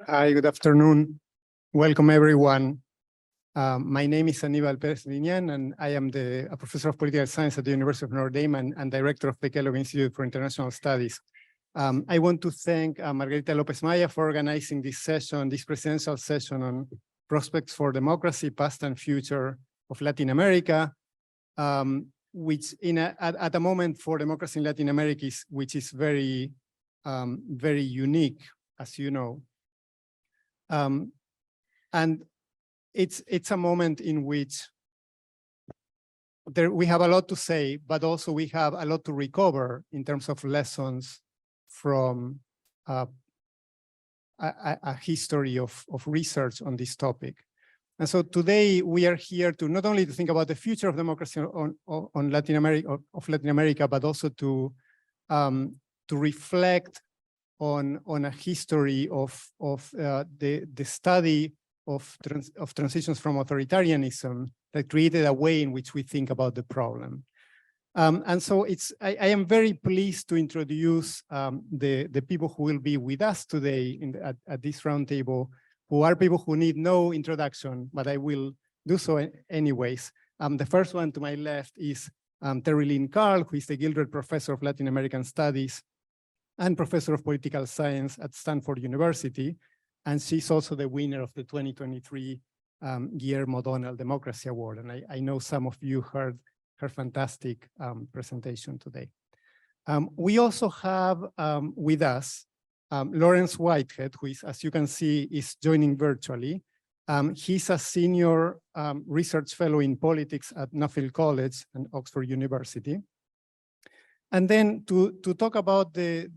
Hi, good afternoon. Welcome, everyone. My name is Aníbal Pérez-Liñán, and I am a professor of political science at the University of Notre and director of the Kellogg Institute for International Studies. I want to thank Margarita López for organizing this session, this presidential session on prospects for democracy, past and future of Latin America, which at a moment for democracy in Latin America which is very, very unique, as you know. And it's a moment in which we have a lot to say, but also we have a lot to recover in terms of lessons from a history of research on this topic. And so today we are here to not only to think about the future of democracy on Latin America, but also to reflect on a history of the study of transitions from authoritarianism that created a way in which we think about the problem. And so I am very pleased to introduce the people who will be with us today at this roundtable, who are people who need no introduction, but I will do so anyways. The first one to my left is Karl, who is the Gildred Professor of Latin American Studies and Professor of Political Science at Stanford University. And she's also the winner of the 2023 Guillermo O'Donnell Democracy Award. And I know some of you heard her fantastic presentation today. We also have with us Laurence Whitehead, who is, as you can see, is joining virtually. He's a senior research fellow in politics at Nuffield College and Oxford University. And then to talk about this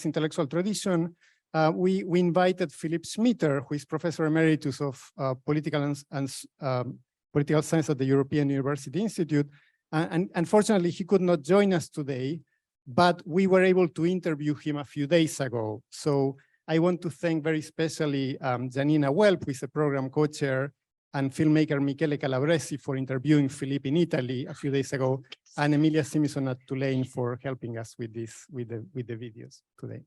intellectual tradition, we invited Philippe Schmitter, who is Professor Emeritus of Political Science at the European University Institute. And unfortunately, he could not join us today, but we were able to interview him a few days ago. So I want to thank very specially Janina Welp, who is a program co-chair, and filmmaker Michele Calabresi for interviewing Philippe in Italy a few days ago, and Emilia Simison at Tulane for helping us with the videos today.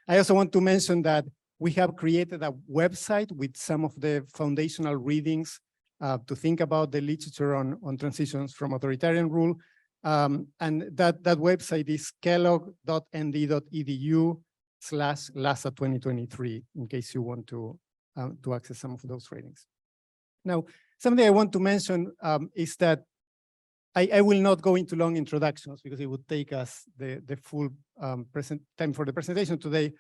I also want to mention that we have created a website with some of the foundational readings to think about the literature on transitions from authoritarian rule. And that website is kellogg.nd.edu/LASA 2023, in case you want to access some of those readings. Now, something I want to mention is that I will not go into long introductions because it would take us the full time for the presentation today.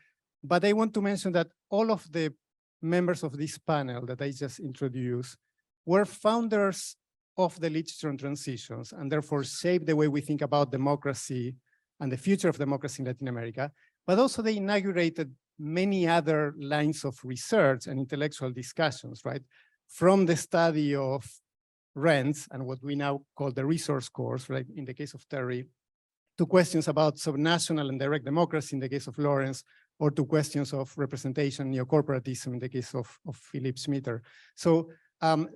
But I want to mention that all of the members of this panel that I just introduced were founders of the literature on transitions, and therefore shaped the way we think about democracy and the future of democracy in Latin America. But also they inaugurated many other lines of research and intellectual discussions, right? From the study of rents and what we now call the resource course, right, in the case of Terry, to questions about subnational and direct democracy in the case of Laurence, or to questions of representation, neocorporatism in the case of Philippe Schmitter. So I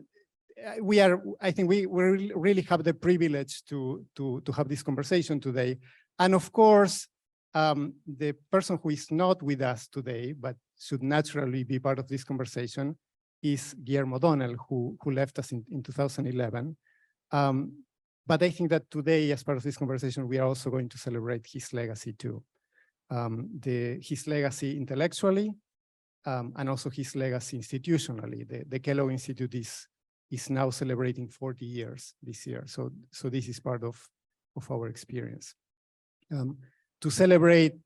think we really have the privilege to have this conversation today. And of course, the person who is not with us today, but should naturally be part of this conversation, is Guillermo O'Donnell, who left us in 2011. But I think that today, as part of this conversation, we are also going to celebrate his legacy too. His legacy intellectually, and also his legacy institutionally. The Kellogg Institute is now celebrating 40 years this year. So this is part of our experience. To celebrate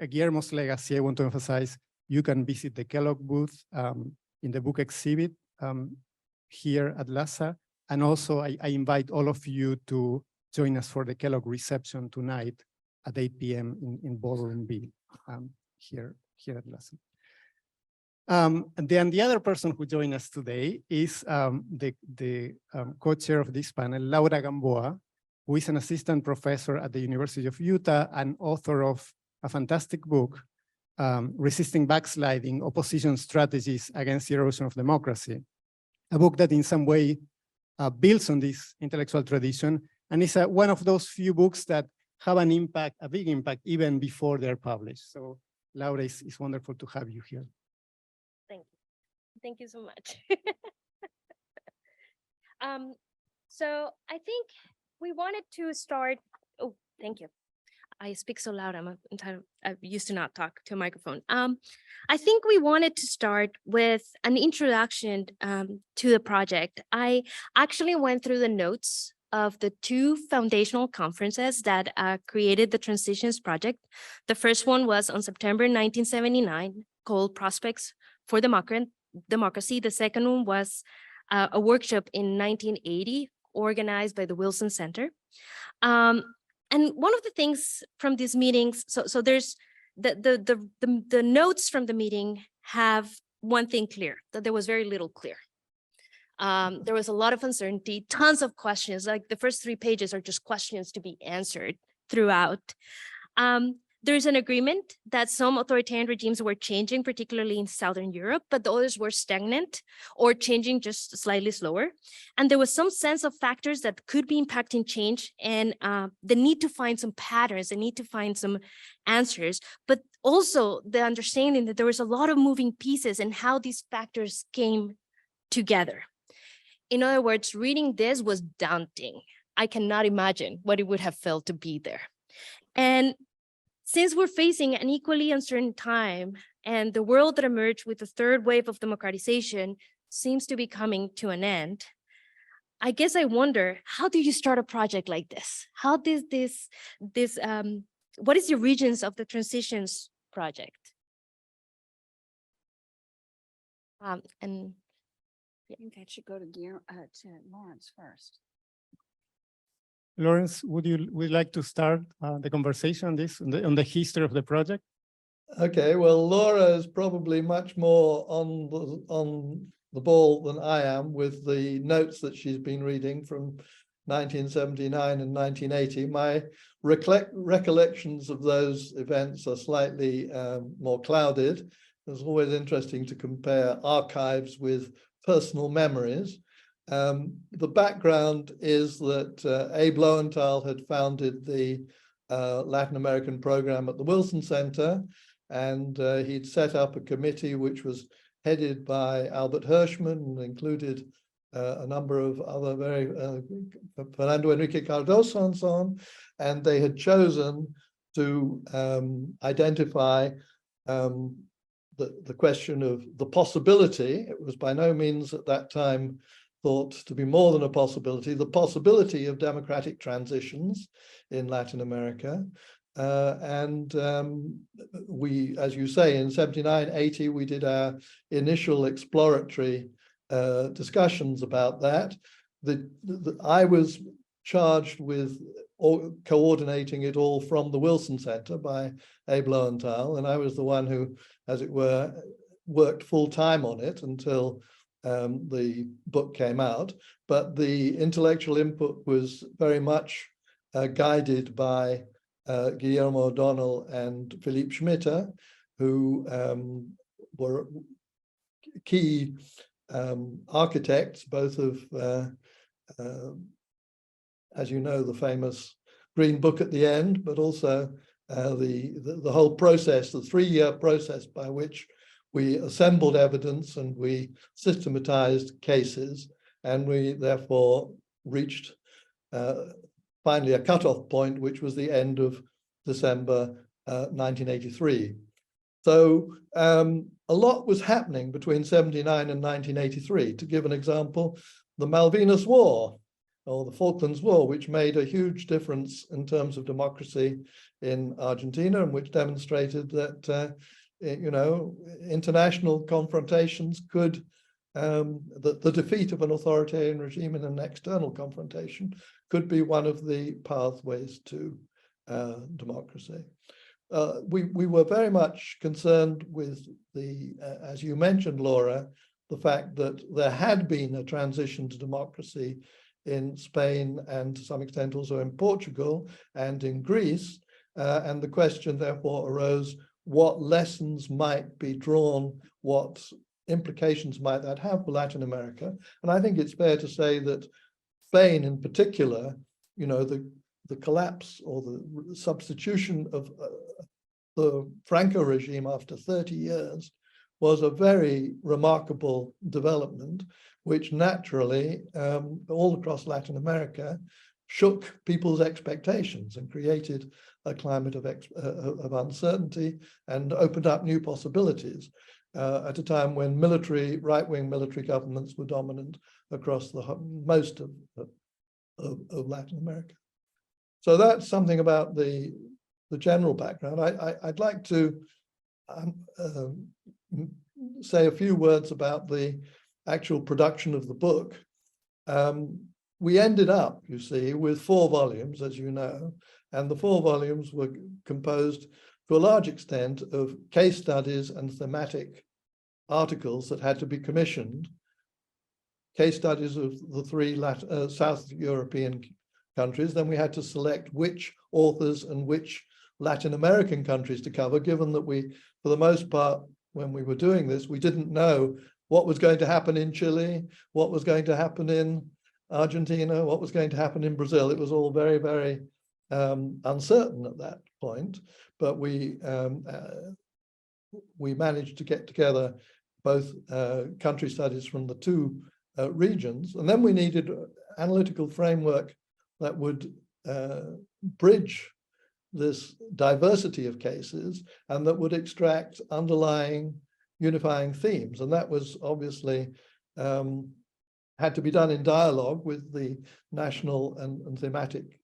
Guillermo's legacy, I want to emphasize, you can visit the Kellogg booth in the book exhibit here at LASA. And also I invite all of you to join us for the Kellogg reception tonight at 8 p.m. in Ballroom B here at LASA. And then the other person who joined us today is the co-chair of this panel, Laura Gamboa, who is an assistant professor at the University of Utah and author of a fantastic book, Resisting Backsliding, Opposition Strategies Against the Erosion of Democracy, a book that in some way builds on this intellectual tradition, and is one of those few books that have an impact, a big impact, even before they're published. So Laura, it's wonderful to have you here. Thank you. Thank you so much. So I think we wanted to start. Oh, thank you. I speak so loud. I used to not talk to a microphone. I think we wanted to start with an introduction to the project. I actually went through the notes of the two foundational conferences that created the Transitions Project. The first one was on September 1979, called Prospects for Democracy. The second one was a workshop in 1980, organized by the Wilson Center. And one of the things from these meetings, so there's the notes from the meeting have one thing clear, that there was very little clear. There was a lot of uncertainty, tons of questions. Like the first 3 pages are just questions to be answered throughout. There's an agreement that some authoritarian regimes were changing, particularly in Southern Europe, but the others were stagnant or changing just slightly slower. And there was some sense of factors that could be impacting change and the need to find some patterns, the need to find some answers, but also the understanding that there was a lot of moving pieces and how these factors came together. In other words, reading this was daunting. I cannot imagine what it would have felt to be there. And since we're facing an equally uncertain time and the world that emerged with the third wave of democratization seems to be coming to an end, I guess I wonder, how do you start a project like this? How does what is the origins of the Transitions Project? And I think I should go to Laurence first. Laurence, would you like to start the conversation on this, on the history of the project? Okay, well, Laura is probably much more on the ball than I am with the notes that she's been reading from 1979 and 1980. My recollections of those events are slightly more clouded. It's always interesting to compare archives with personal memories. The background is that Abe Lowenthal had founded the Latin American program at the Wilson Center, and he'd set up a committee which was headed by Albert Hirschman and included a number of other very, Fernando Enrique Cardoso and so on, and they had chosen to identify the question of the possibility. It was by no means at that time thought to be more than a possibility, the possibility of democratic transitions in Latin America. We, as you say, in 79, 80, we did our initial exploratory discussions about that. I was charged with coordinating it all from the Wilson Center by Abe Lowenthal, and I was the one who, as it were, worked full time on it until the book came out. But the intellectual input was very much guided by Guillermo O'Donnell and Philippe Schmitter, who were key architects, both of, as you know, the famous Green Book at the end, but also the whole process, the 3-year process by which we assembled evidence and we systematized cases, and we therefore reached finally a cutoff point, which was the end of December 1983. So a lot was happening between 79 and 1983. To give an example, the Malvinas War, or the Falklands War, which made a huge difference in terms of democracy in Argentina, and which demonstrated that you know, international confrontations could, the defeat of an authoritarian regime in an external confrontation could be one of the pathways to democracy. We were very much concerned with the, as you mentioned, Laura, the fact that there had been a transition to democracy in Spain and to some extent also in Portugal and in Greece. And the question therefore arose, what lessons might be drawn, what implications might that have for Latin America? And I think it's fair to say that Spain in particular, you know, the collapse or the substitution of the Franco regime after 30 years was a very remarkable development, which naturally, all across Latin America, shook people's expectations and created a climate of uncertainty and opened up new possibilities at a time when right-wing military governments were dominant across most of Latin America. So that's something about the general background. I'd like to say a few words about the actual production of the book. We ended up, you see, with 4 volumes, as you know, and the 4 volumes were composed to a large extent of case studies and thematic articles that had to be commissioned, case studies of the 3 South European countries. Then we had to select which authors and which Latin American countries to cover, given that we, for the most part, when we were doing this, we didn't know what was going to happen in Chile, what was going to happen in Argentina, what was going to happen in Brazil. It was all very, very uncertain at that point, but we managed to get together both country studies from the 2 regions, and then we needed an analytical framework that would bridge this diversity of cases and that would extract underlying unifying themes, and that was obviously had to be done in dialogue with the national and thematic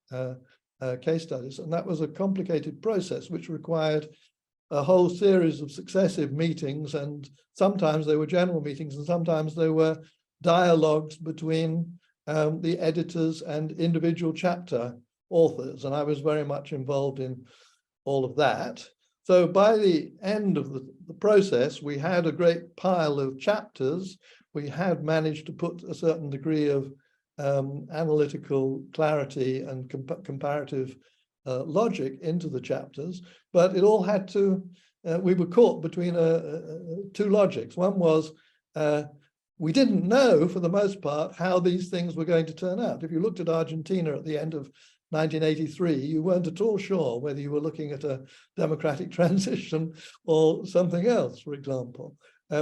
case studies. And that was a complicated process which required a whole series of successive meetings, and sometimes they were general meetings and sometimes they were dialogues between the editors and individual chapter authors. And I was very much involved in all of that. So by the end of the process, we had a great pile of chapters. We had managed to put a certain degree of analytical clarity and comparative logic into the chapters, but it all had to, we were caught between 2 logics. One was, we didn't know for the most part how these things were going to turn out. If you looked at Argentina at the end of 1983, you weren't at all sure whether you were looking at a democratic transition or something else, for example.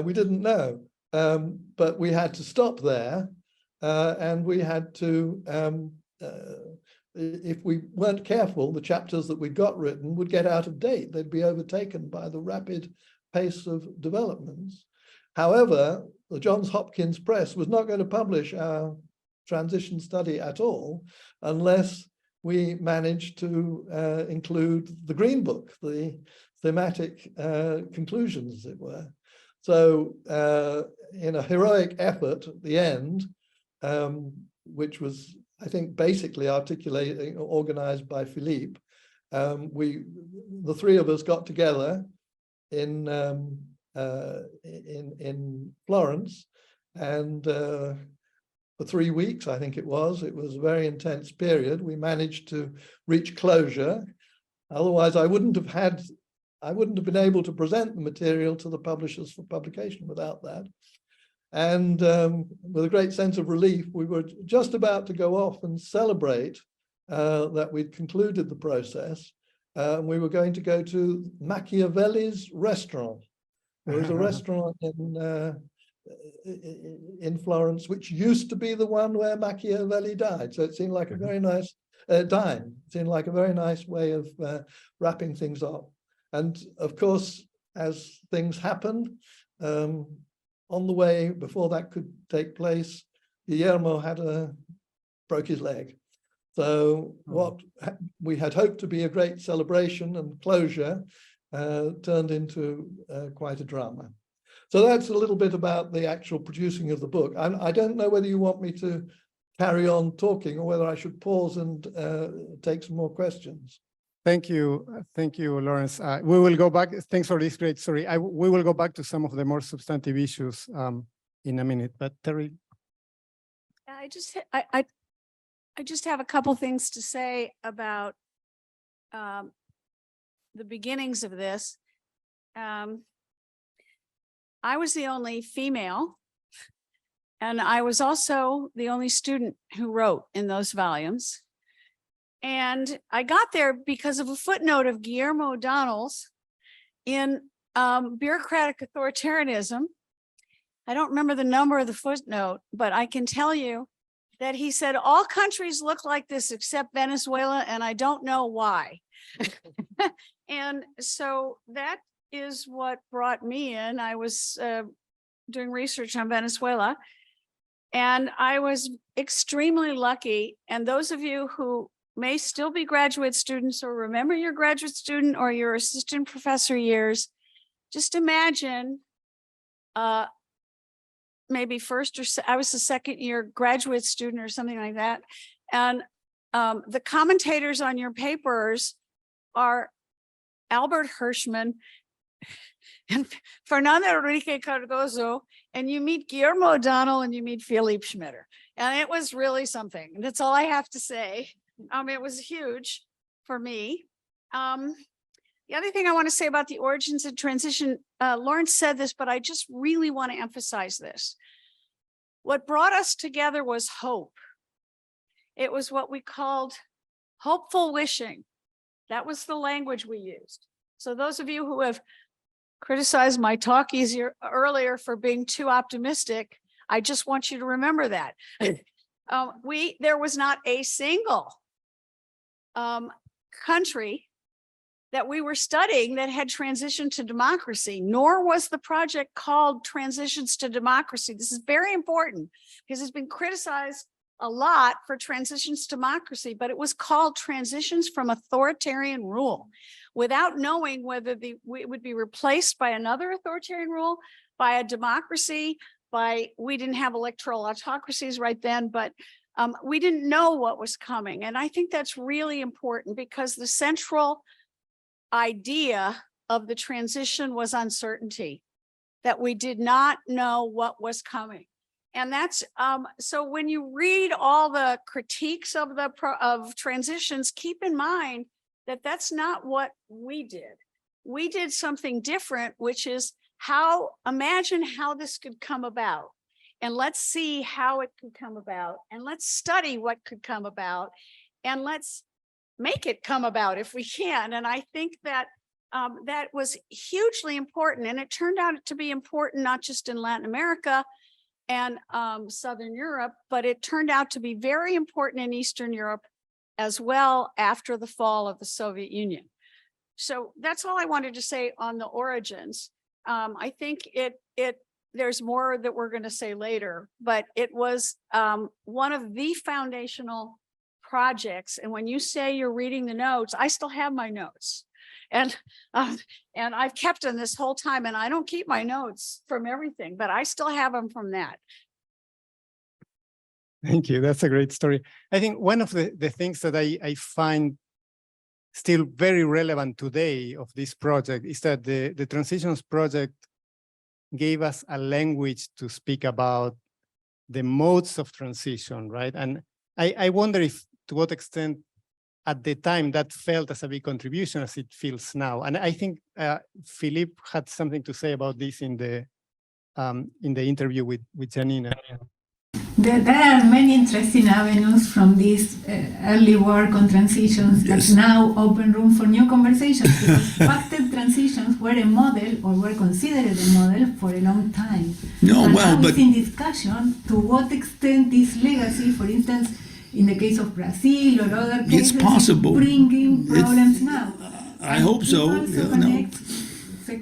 We didn't know, but we had to stop there, and we had to, if we weren't careful, the chapters that we got written would get out of date. They'd be overtaken by the rapid pace of developments. However, the Johns Hopkins Press was not going to publish our transition study at all unless we managed to include the Green Book, the thematic conclusions, as it were. So in a heroic effort at the end, which was, I think, basically organized by Philippe, the 3 of us got together in Florence, and for 3 weeks, I think it was a very intense period. We managed to reach closure. Otherwise, I wouldn't have been able to present the material to the publishers for publication without that. And with a great sense of relief, we were just about to go off and celebrate that we'd concluded the process. We were going to go to Machiavelli's restaurant. There was a restaurant in Florence, which used to be the one where Machiavelli died. So it seemed like a very nice dine. It seemed like a very nice way of wrapping things up. And of course, as things happened, on the way before that could take place, Guillermo broke his leg. So what we had hoped to be a great celebration and closure turned into quite a drama. So that's a little bit about the actual producing of the book. I don't know whether you want me to carry on talking or whether I should pause and take some more questions. Thank you, Laurence. We will go back. Thanks for this great story. We will go back to some of the more substantive issues in a minute. But Terry, I just have a couple things to say about the beginnings of this. I was the only female, and I was also the only student who wrote in those volumes. And I got there because of a footnote of Guillermo O'Donnell's in bureaucratic authoritarianism. I don't remember the number of the footnote, but I can tell you that he said all countries look like this except Venezuela, and I don't know why. And so that is what brought me in. I was doing research on Venezuela, and I was extremely lucky. And those of you who may still be graduate students or remember your graduate student or your assistant professor years, just imagine maybe first or I was a second year graduate student or something like that. And the commentators on your papers are Albert Hirschman and Fernando Enrique Cardozo, and you meet Guillermo O'Donnell and you meet Philippe Schmitter. And it was really something. And that's all I have to say. It was huge for me. The other thing I want to say about the origins of transition, Laurence said this, but I just really want to emphasize this. What brought us together was hope. It was what we called hopeful wishing. That was the language we used. So those of you who have criticized my talk earlier for being too optimistic, I just want you to remember that. There was not a single country that we were studying that had transitioned to democracy, nor was the project called Transitions to Democracy. This is very important because it's been criticized a lot for transitions to democracy, but it was called Transitions from Authoritarian Rule, without knowing whether it would be replaced by another authoritarian rule, by a democracy, we didn't have electoral autocracies right then, but we didn't know what was coming. And I think that's really important because the central idea of the transition was uncertainty, that we did not know what was coming. And that's so when you read all the critiques of transitions, keep in mind that that's not what we did. We did something different, which is imagine how this could come about. And let's see how it could come about. And let's study what could come about. And let's make it come about if we can. And I think that that was hugely important. And it turned out to be important, not just in Latin America and Southern Europe, but it turned out to be very important in Eastern Europe as well after the fall of the Soviet Union. So that's all I wanted to say on the origins. I think there's more that we're going to say later, but it was one of the foundational projects. And when you say you're reading the notes, I still have my notes. And I've kept them this whole time, and I don't keep my notes from everything, but I still have them from that. Thank you. That's a great story. I think one of the things that I find still very relevant today of this project is that the Transitions Project gave us a language to speak about the modes of transition, right? And I wonder if to what extent at the time that felt as a big contribution as it feels now. And I think Philippe had something to say about this in the interview with Janina. There are many interesting avenues from this early work on transitions that now open room for new conversations, because pacted transitions were a model, or were considered a model, for a long time. No, and well, now but it's in discussion to what extent this legacy, for instance, in the case of Brazil or other cases, it's possible. Is bringing problems now. I hope so.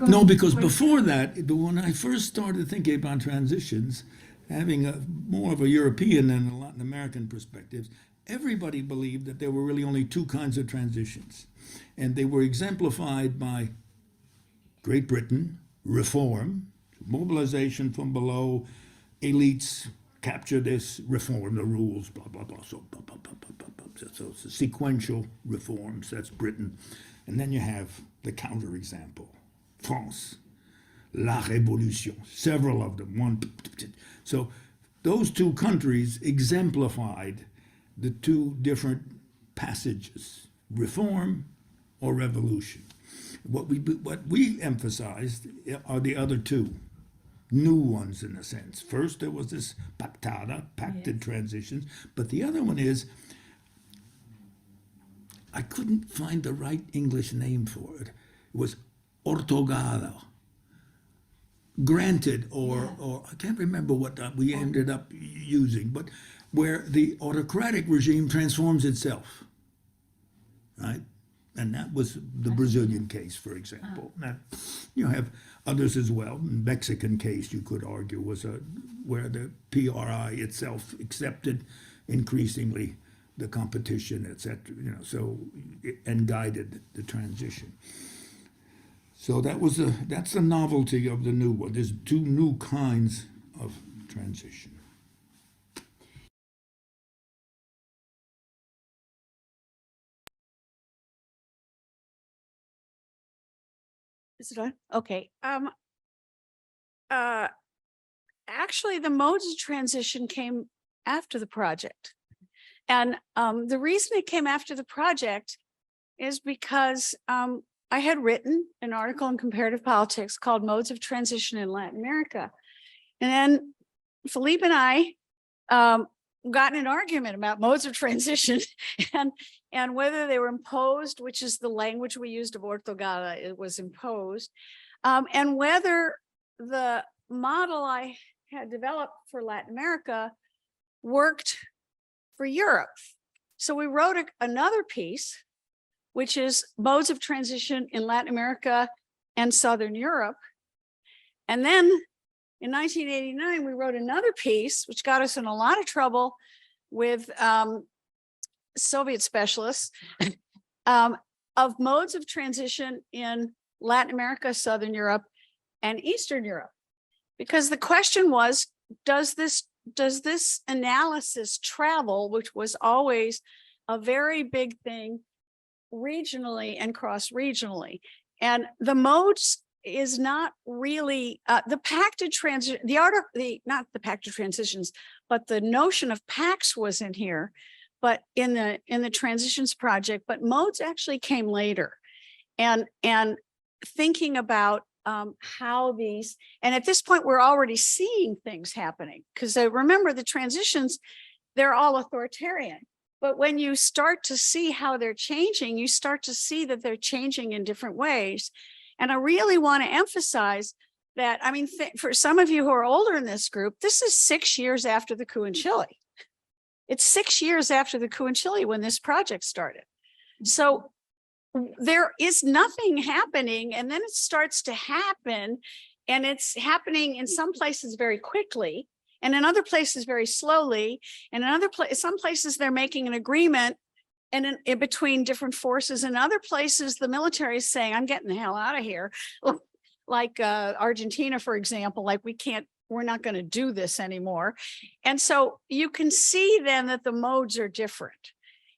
No, because question. before that, when I first started thinking about transitions, having more of a European and a Latin American perspectives, everybody believed that there were really only two kinds of transitions. And they were exemplified by Great Britain, reform, mobilization from below, elites capture this, reform the rules, blah, blah, blah. So it's a sequential reforms, that's Britain. And then you have the counterexample, France, La Révolution, several of them. So those two countries exemplified the two different passages, reform or revolution. What we emphasized are the other two, new ones in a sense. First, there was this pacted transitions, but the other one is, I couldn't find the right English name for it. It was otorgado, granted, or I can't remember what we ended up using, but where the autocratic regime transforms itself, right? And that was the Brazilian case, for example. Now, you have others as well. Mexican case, you could argue, was where the PRI itself accepted increasingly the competition, et cetera, and guided the transition. So that's the novelty of the new one. There's two new kinds of transition. Is it on? Okay. Actually, the modes of transition came after the project. And the reason it came after the project is because I had written an article in Comparative Politics called Modes of Transition in Latin America. And then Philippe and I got in an argument about modes of transition and whether they were imposed, which is the language we used of ortogada, it was imposed, and whether the model I had developed for Latin America worked for Europe. So we wrote another piece, which is modes of transition in Latin America and Southern Europe. And then in 1989, we wrote another piece, which got us in a lot of trouble with Soviet specialists of modes of transition in Latin America, Southern Europe, and Eastern Europe. Because the question was, does this analysis travel, which was always a very big thing regionally and cross-regionally? And the modes is not really the pacted transition, not the pacted transitions, but the notion of pacts was in here, but in the transitions project, but modes actually came later. And thinking about how these, and at this point, we're already seeing things happening, because remember the transitions, they're all authoritarian. But when you start to see how they're changing, you start to see that they're changing in different ways. And I really want to emphasize that, I mean, for some of you who are older in this group, this is 6 years after the coup in Chile. It's 6 years after the coup in Chile when this project started. So there is nothing happening, and then it starts to happen, and it's happening in some places very quickly, and in other places very slowly, and in some places they're making an agreement and in between different forces. In other places, the military is saying, I'm getting the hell out of here. Like Argentina, for example, like we're not going to do this anymore. And so you can see then that the modes are different.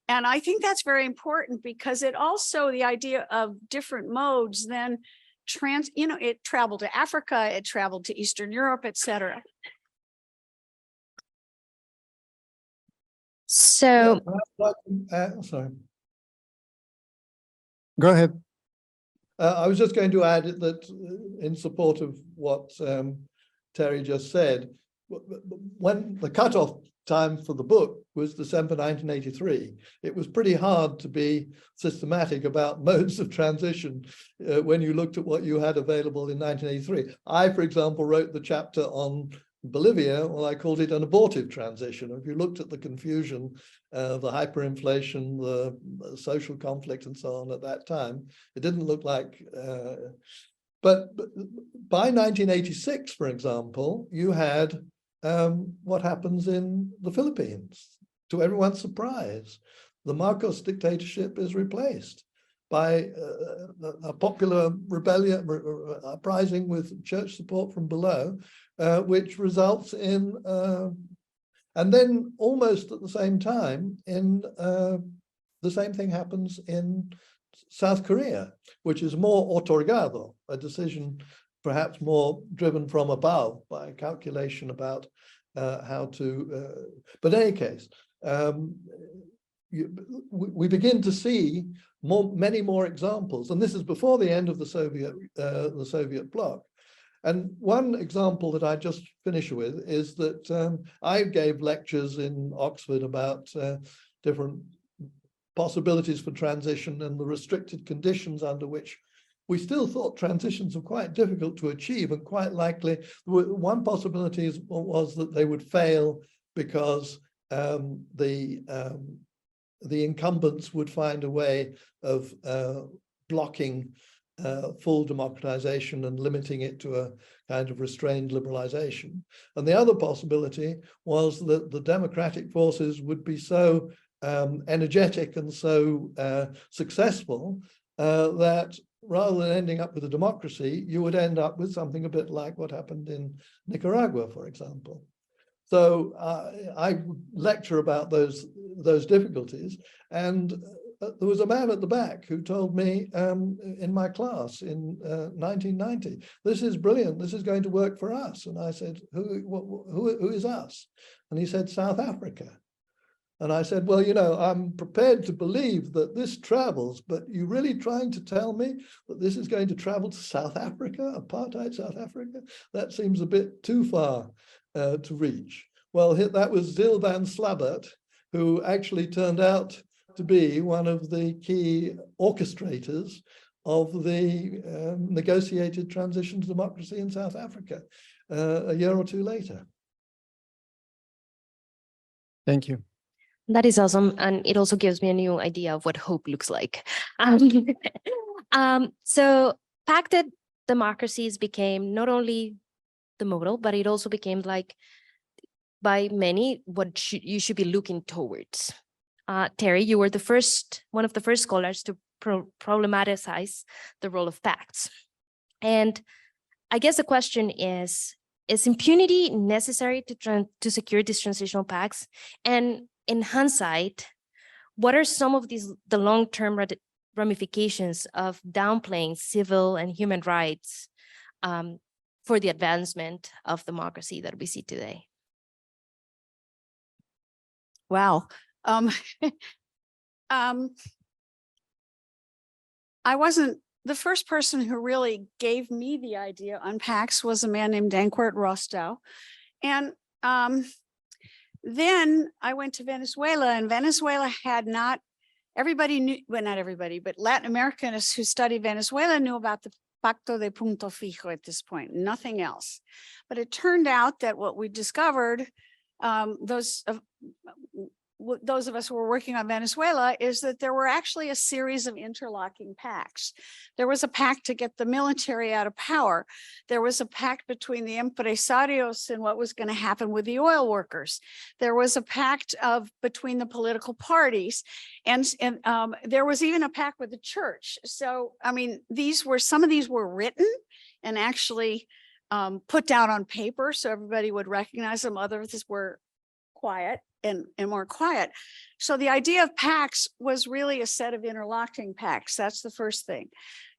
And I think that's very important, because it also, the idea of different modes then it traveled to Africa, it traveled to Eastern Europe, et cetera. So Sorry. Go ahead. I was just going to add that in support of what Terry just said, when the cutoff time for the book was December 1983, it was pretty hard to be systematic about modes of transition when you looked at what you had available in 1983. I, for example, wrote the chapter on Bolivia. Well, I called it an abortive transition. If you looked at the confusion, the hyperinflation, the social conflict and so on at that time, it didn't look like, but by 1986, for example, you had what happens in the Philippines. To everyone's surprise, the Marcos dictatorship is replaced by a popular rebellion, uprising with church support from below, which results in, and then almost at the same time, the same thing happens in South Korea, which is more otorgado, a decision perhaps more driven from above by calculation about how to, but in any case, we begin to see many more examples, and this is before the end of the Soviet bloc. And one example that I just finish with is that I gave lectures in Oxford about different possibilities for transition and the restricted conditions under which we still thought transitions were quite difficult to achieve, and quite likely one possibility was that they would fail because the incumbents would find a way of blocking full democratization and limiting it to a kind of restrained liberalization. And the other possibility was that the democratic forces would be so energetic and so successful that rather than ending up with a democracy, you would end up with something a bit like what happened in Nicaragua, for example. So I lecture about those difficulties, and there was a man at the back who told me in my class in 1990, "This is brilliant. This is going to work for us." And I said, "Who is us?" And he said, "South Africa." And I said, "Well, you know, I'm prepared to believe that this travels, but you really trying to tell me that this is going to travel to South Africa, apartheid South Africa? That seems a bit too far to reach." Well, that was Zil van Slabbert, who actually turned out to be one of the key orchestrators of the negotiated transition to democracy in South Africa a year or two later. Thank you. That is awesome. And it also gives me a new idea of what hope looks like. So pacted democracies became not only the model, but it also became like, by many, what you should be looking towards. Terry, you were one of the first scholars to problematize the role of pacts. And I guess the question is impunity necessary to secure these transitional pacts? And in hindsight, what are some of the long-term ramifications of downplaying civil and human rights for the advancement of democracy that we see today? Wow. I wasn't the first person who really gave me the idea on PACs was a man named Dankwart Rostow. And then I went to Venezuela, and Venezuela had not, everybody knew, well, not everybody, but Latin Americans who studied Venezuela knew about the Pacto de Punto Fijo at this point, nothing else. But it turned out that what we discovered, those of us who were working on Venezuela, is that there were actually a series of interlocking pacts. There was a pact to get the military out of power. There was a pact between the empresarios and what was going to happen with the oil workers. There was a pact between the political parties, and there was even a pact with the church. So, I mean, some of these were written and actually put down on paper so everybody would recognize them. Others were quiet and more quiet. So the idea of pacts was really a set of interlocking pacts. That's the first thing.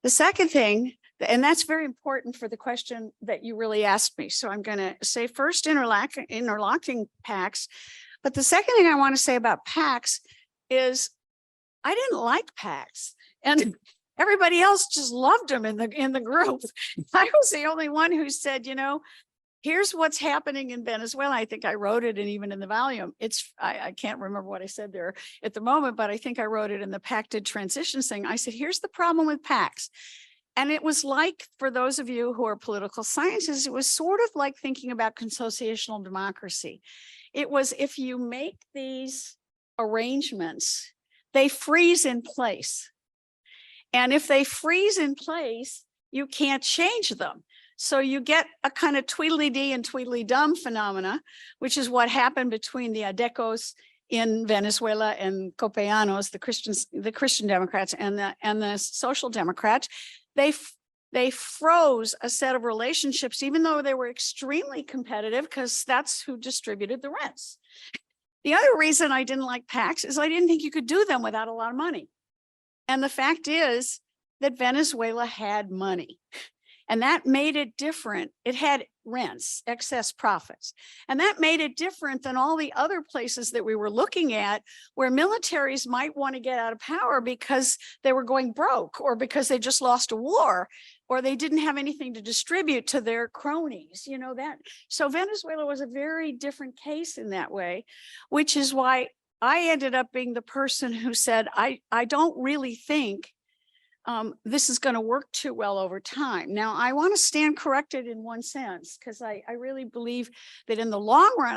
The second thing, and that's very important for the question that you really asked me. So I'm going to say first interlocking pacts. But the second thing I want to say about pacts is I didn't like pacts, and everybody else just loved them in the group. I was the only one who said, you know, here's what's happening in Venezuela. I think I wrote it, and even in the volume, I can't remember what I said there at the moment, but I think I wrote it in the pacted transitions thing. I said, here's the problem with pacts. And it was like, for those of you who are political scientists, it was sort of like thinking about consociational democracy. It was, if you make these arrangements, they freeze in place. And if they freeze in place, you can't change them. So you get a kind of Tweedledee and Tweedledum phenomena, which is what happened between the Adecos in Venezuela and Copayanos, the Christian Democrats, and the Social Democrats. They froze a set of relationships, even though they were extremely competitive, because that's who distributed the rents. The other reason I didn't like pacts is I didn't think you could do them without a lot of money. And the fact is that Venezuela had money. And that made it different. It had rents, excess profits. And that made it different than all the other places that we were looking at, where militaries might want to get out of power because they were going broke, or because they just lost a war, or they didn't have anything to distribute to their cronies, you know that. So Venezuela was a very different case in that way, which is why I ended up being the person who said, I don't really think this is going to work too well over time. Now, I want to stand corrected in one sense, because I really believe that in the long run,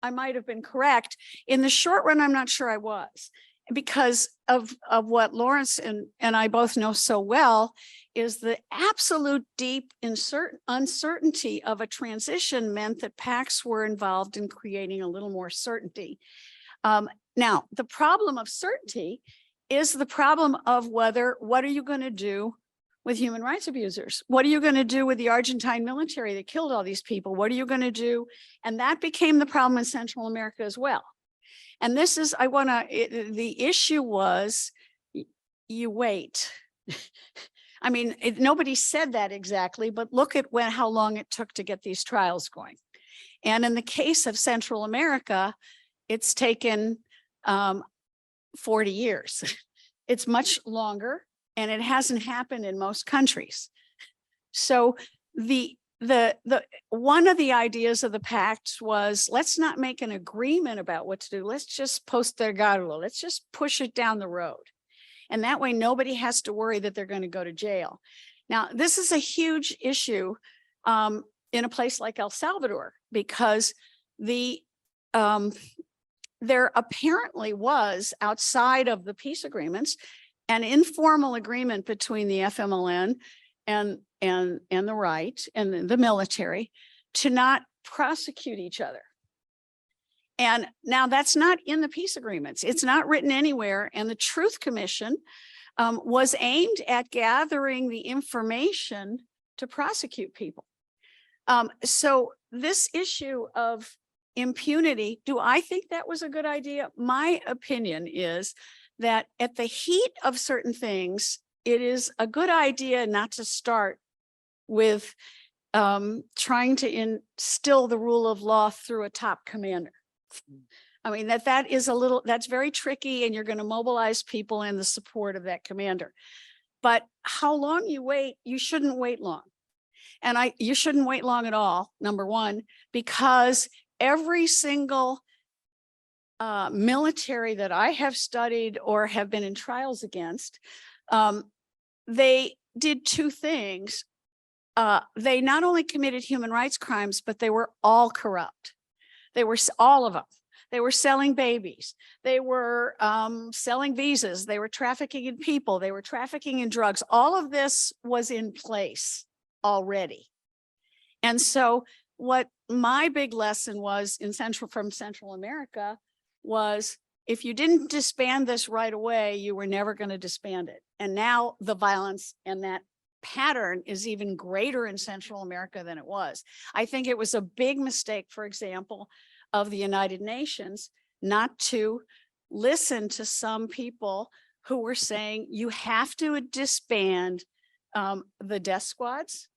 I might have been correct. In the short run, I'm not sure I was, because of what Laurence and I both know so well, is the absolute deep uncertainty of a transition meant that PACs were involved in creating a little more certainty. Now, the problem of certainty is the problem of what are you going to do with human rights abusers? What are you going to do with the Argentine military that killed all these people? What are you going to do? And that became the problem in Central America as well. And this is, the issue was, you wait. I mean, nobody said that exactly, but look at how long it took to get these trials going. And in the case of Central America, it's taken 40 years. It's much longer, and it hasn't happened in most countries. So one of the ideas of the pact was, let's not make an agreement about what to do. Let's just postergarlo. Let's just push it down the road. And that way nobody has to worry that they're going to go to jail. Now, this is a huge issue in a place like El Salvador, because there apparently was, outside of the peace agreements, an informal agreement between the FMLN and the right and the military to not prosecute each other. And now that's not in the peace agreements. It's not written anywhere. And the Truth Commission was aimed at gathering the information to prosecute people. So this issue of impunity, do I think that was a good idea? My opinion is that at the heat of certain things, it is a good idea not to start with trying to instill the rule of law through a top commander. I mean, that's very tricky, and you're going to mobilize people in the support of that commander. But how long you wait, you shouldn't wait long. And you shouldn't wait long at all, number one, because every single military that I have studied or have been in trials against, they did two things. They not only committed human rights crimes, but they were all corrupt. They were all of them. They were selling babies. They were selling visas. They were trafficking in people. They were trafficking in drugs. All of this was in place already. And so what my big lesson was from Central America was, if you didn't disband this right away, you were never going to disband it. And now the violence and that pattern is even greater in Central America than it was. I think it was a big mistake, for example, of the United Nations not to listen to some people who were saying you have to disband the death squads.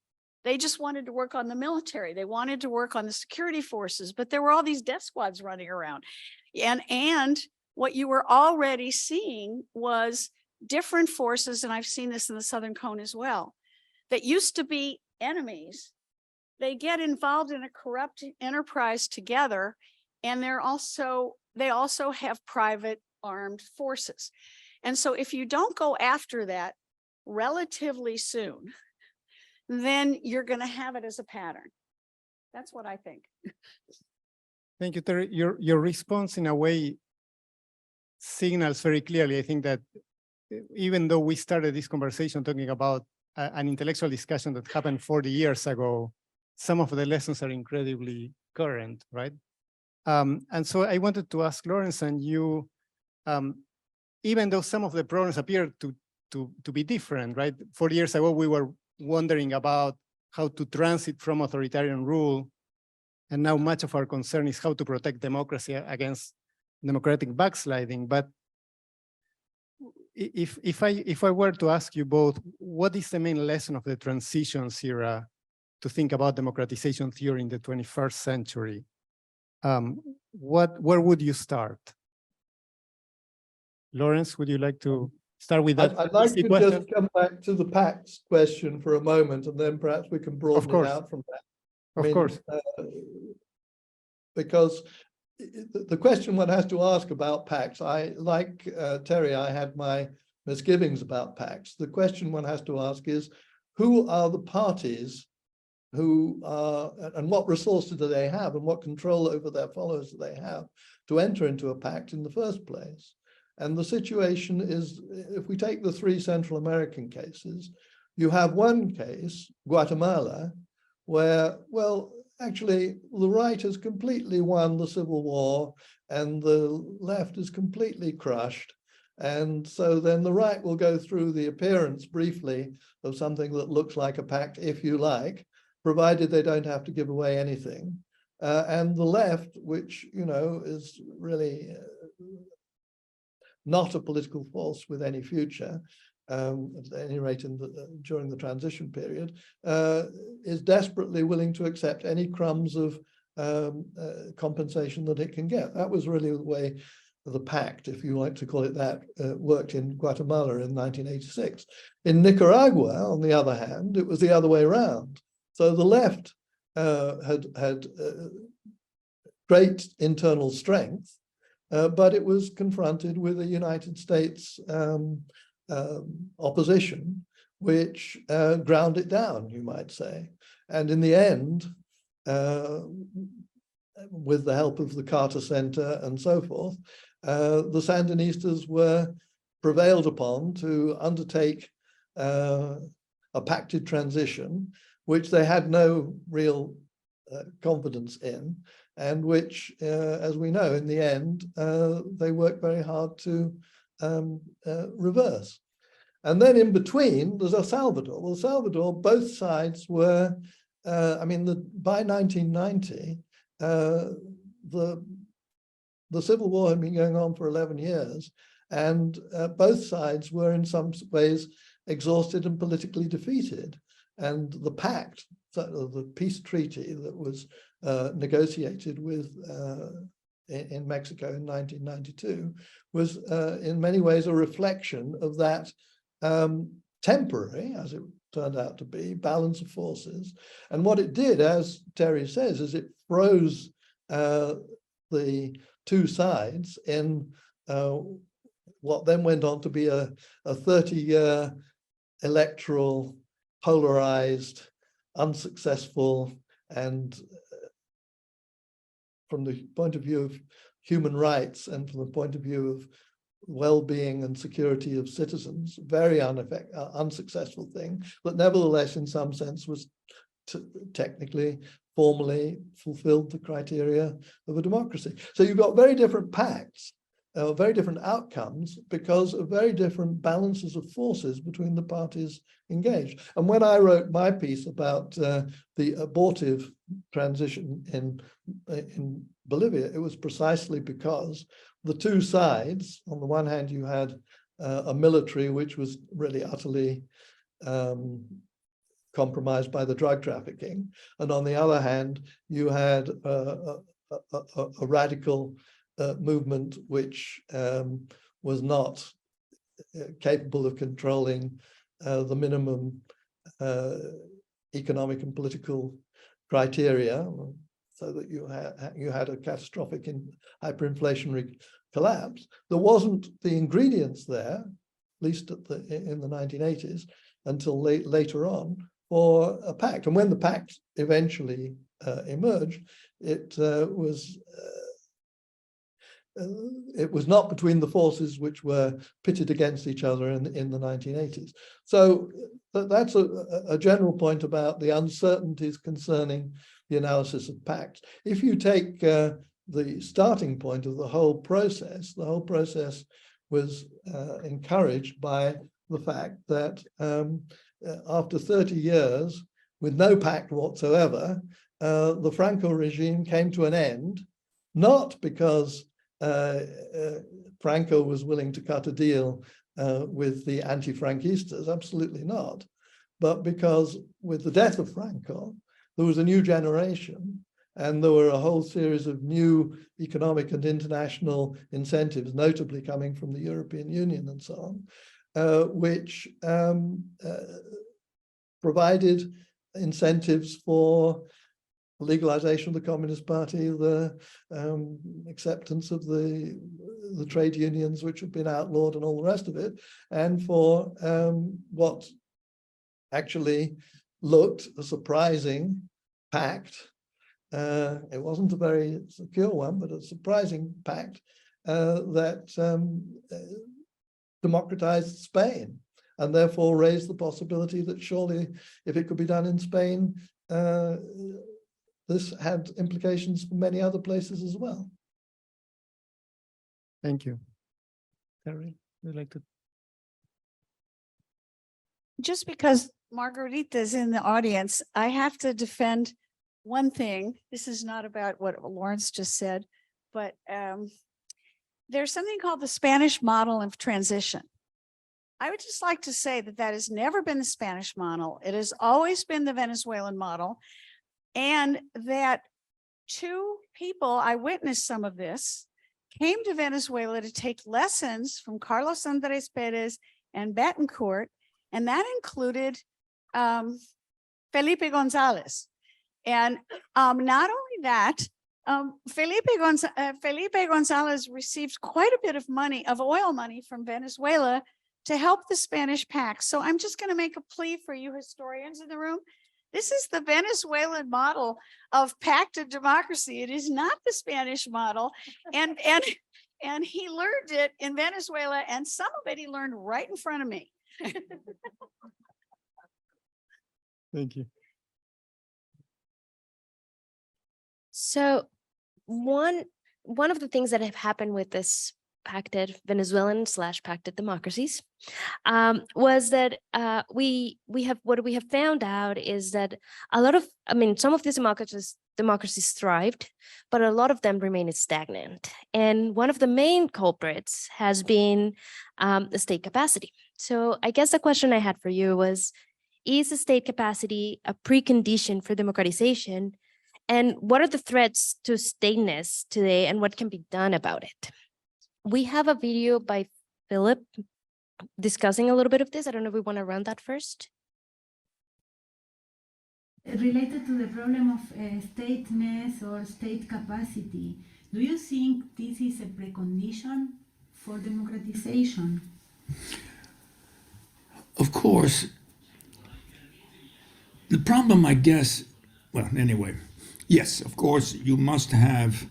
They just wanted to work on the military. They wanted to work on the security forces, but there were all these death squads running around. And what you were already seeing was different forces, and I've seen this in the Southern Cone as well, that used to be enemies. They get involved in a corrupt enterprise together, and they also have private armed forces. And so if you don't go after that relatively soon, then you're going to have it as a pattern. That's what I think. Thank you, Terry. Your response in a way signals very clearly, I think, that even though we started this conversation talking about an intellectual discussion that happened 40 years ago, some of the lessons are incredibly current, right? And so I wanted to ask Laurence and you, even though some of the problems appear to be different, right? 40 years ago, we were wondering about how to transit from authoritarian rule. And now much of our concern is how to protect democracy against democratic backsliding. But if I were to ask you both, what is the main lesson of the transitions era to think about democratization theory in the 21st century? Where would you start? Laurence, would you like to start with that? I'd like to question? just come back to the PACS question for a moment, and then perhaps we can broaden it out from that. Of course. Because the question one has to ask about PACS, like Terry, I had my misgivings about pacts. The question one has to ask is, who are the parties who are, and what resources do they have, and what control over their followers do they have to enter into a pact in the first place? And the situation is, if we take the three Central American cases, you have one case, Guatemala, where, well, actually the right has completely won the civil war and the left is completely crushed. And so then the right will go through the appearance briefly of something that looks like a pact, if you like, provided they don't have to give away anything. And the left, which, you know, is really not a political force with any future, at any rate during the transition period, is desperately willing to accept any crumbs of compensation that it can get. That was really the way the pact, if you like to call it that, worked in Guatemala in 1986. In Nicaragua, on the other hand, it was the other way around. So the left had great internal strength, but it was confronted with a United States opposition, which ground it down, you might say. And in the end, with the help of the Carter Center and so forth, the Sandinistas were prevailed upon to undertake a pacted transition, which they had no real confidence in, and which, as we know, in the end, they worked very hard to reverse. And then in between, there's El Salvador. El Salvador, both sides were, I mean, by 1990, the civil war had been going on for 11 years, and both sides were in some ways exhausted and politically defeated. And the pact, the peace treaty that was negotiated with in Mexico in 1992 was in many ways a reflection of that temporary, as it turned out to be, balance of forces. And what it did, as Terry says, is it froze the two sides in what then went on to be a 30-year electoral, polarized, unsuccessful, and from the point of view of human rights and from the point of view of well-being and security of citizens, very unsuccessful thing, but nevertheless, in some sense, was technically, formally fulfilled the criteria of a democracy. So you've got very different pacts, very different outcomes because of very different balances of forces between the parties engaged. And when I wrote my piece about the abortive transition in Bolivia, it was precisely because the two sides, on the one hand, you had a military which was really utterly compromised by the drug trafficking, and on the other hand, you had a radical movement which was not capable of controlling the minimum economic and political criteria, so that you had a catastrophic hyperinflationary collapse. There wasn't the ingredients there, at least in the 1980s, until later on, for a pact. And when the pact eventually emerged, it was not between the forces which were pitted against each other in the 1980s. So that's a general point about the uncertainties concerning the analysis of pacts. If you take the starting point of the whole process was encouraged by the fact that after 30 years, with no pact whatsoever, the Franco regime came to an end, not because Franco was willing to cut a deal with the anti-Frankistas, absolutely not, but because with the death of Franco, there was a new generation, and there were a whole series of new economic and international incentives, notably coming from the European Union and so on, which provided incentives for legalization of the Communist Party, the acceptance of the trade unions which have been outlawed and all the rest of it, and for what actually looked a surprising pact. It wasn't a very secure one, but a surprising pact that democratized Spain, and therefore raised the possibility that surely, if it could be done in Spain, this had implications for many other places as well. Thank you. Terry, would you like to? Just because Margarita is in the audience, I have to defend one thing. This is not about what Laurence just said, but there's something called the Spanish model of transition. I would just like to say that that has never been the Spanish model. It has always been the Venezuelan model, and that two people, I witnessed some of this, came to Venezuela to take lessons from Carlos Andrés Pérez and Betancourt, and that included Felipe González. And not only that, Felipe González received quite a bit of money, of oil money from Venezuela to help the Spanish pact. So I'm just going to make a plea for you historians in the room. This is the Venezuelan model of pacted democracy. It is not the Spanish model. And he learned it in Venezuela, and some of it he learned right in front of me. Thank you. So one of the things that have happened with this pacted Venezuelan / pacted democracies was that we have found out is that a lot of, some of these democracies thrived, but a lot of them remain stagnant. And one of the main culprits has been the state capacity. So I guess the question I had for you was, is the state capacity a precondition for democratization? And what are the threats to stateness today, and what can be done about it? We have a video by Philippe discussing a little bit of this. I don't know if we want to run that first. Related to the problem of stateness or state capacity, do you think this is a precondition for democratization? Of course, the problem, I guess, well, anyway, yes, of course, you must have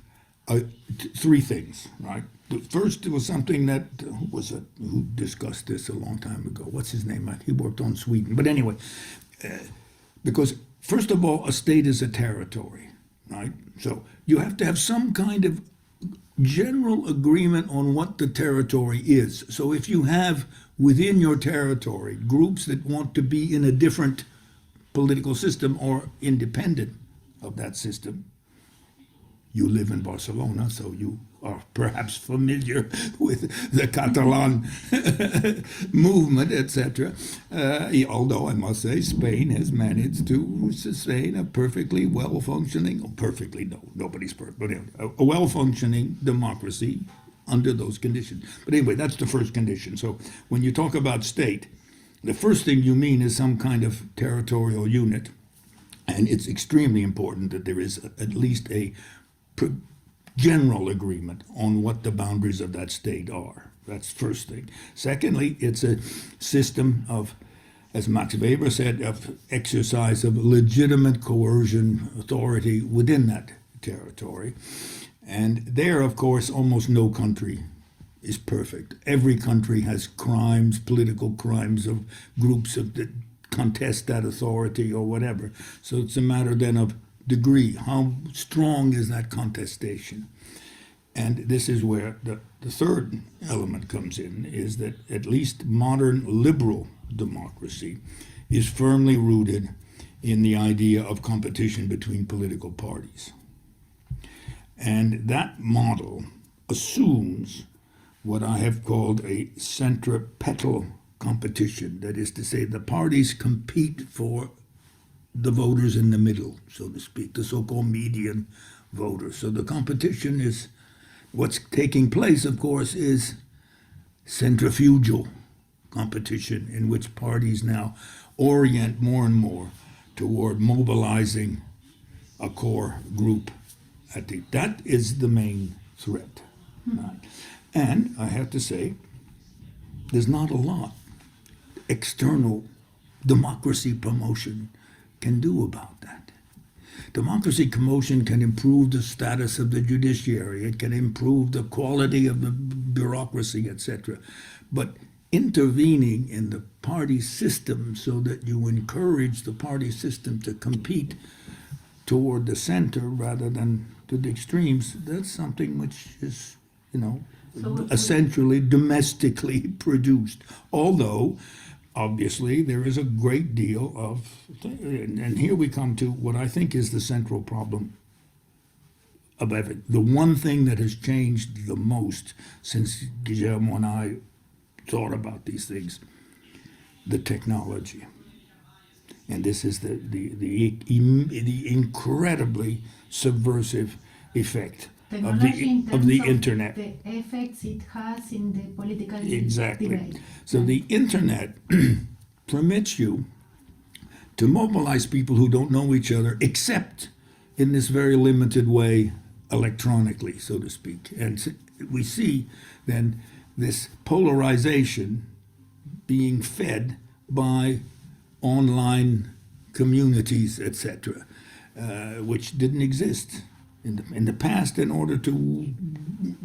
three things, right? The first was something that, who discussed this a long time ago? What's his name? He worked on Sweden. But anyway, because first of all, a state is a territory, right? So you have to have some kind of general agreement on what the territory is. So if you have within your territory groups that want to be in a different political system or independent of that system, you live in Barcelona, so you are perhaps familiar with the Catalan movement, etc. Although I must say Spain has managed to sustain a perfectly well-functioning, nobody's perfect, but a well-functioning democracy under those conditions. But anyway, that's the first condition. So when you talk about state, the first thing you mean is some kind of territorial unit. And it's extremely important that there is at least a general agreement on what the boundaries of that state are. That's the first thing. Secondly, it's a system of, as Max Weber said, of exercise of legitimate coercion authority within that territory. And there, of course, almost no country is perfect. Every country has crimes, political crimes of groups that contest that authority or whatever. So it's a matter then of degree. How strong is that contestation? And this is where the third element comes in, is that at least modern liberal democracy is firmly rooted in the idea of competition between political parties. And that model assumes what I have called a centripetal competition. That is to say, the parties compete for the voters in the middle, so to speak, the so-called median voters. So the competition is, what's taking place, of course, is centrifugal competition in which parties now orient more and more toward mobilizing a core group. That is the main threat. Right? And I have to say, there's not a lot external democracy promotion can do about that. Democracy promotion can improve the status of the judiciary, it can improve the quality of the bureaucracy, etc. But intervening in the party system so that you encourage the party system to compete toward the center rather than to the extremes, that's something which is, essentially domestically produced. Although, obviously, there is a great deal of, and here we come to what I think is the central problem of everything. The one thing that has changed the most since Guillermo and I thought about these things, the technology. And this is the incredibly subversive effect of the internet. The effects it has in the political Exactly. So the internet permits you to mobilize people who don't know each other, except in this very limited way, electronically, so to speak. And we see then this polarization being fed by online communities, etc., which didn't exist in the past. In order to,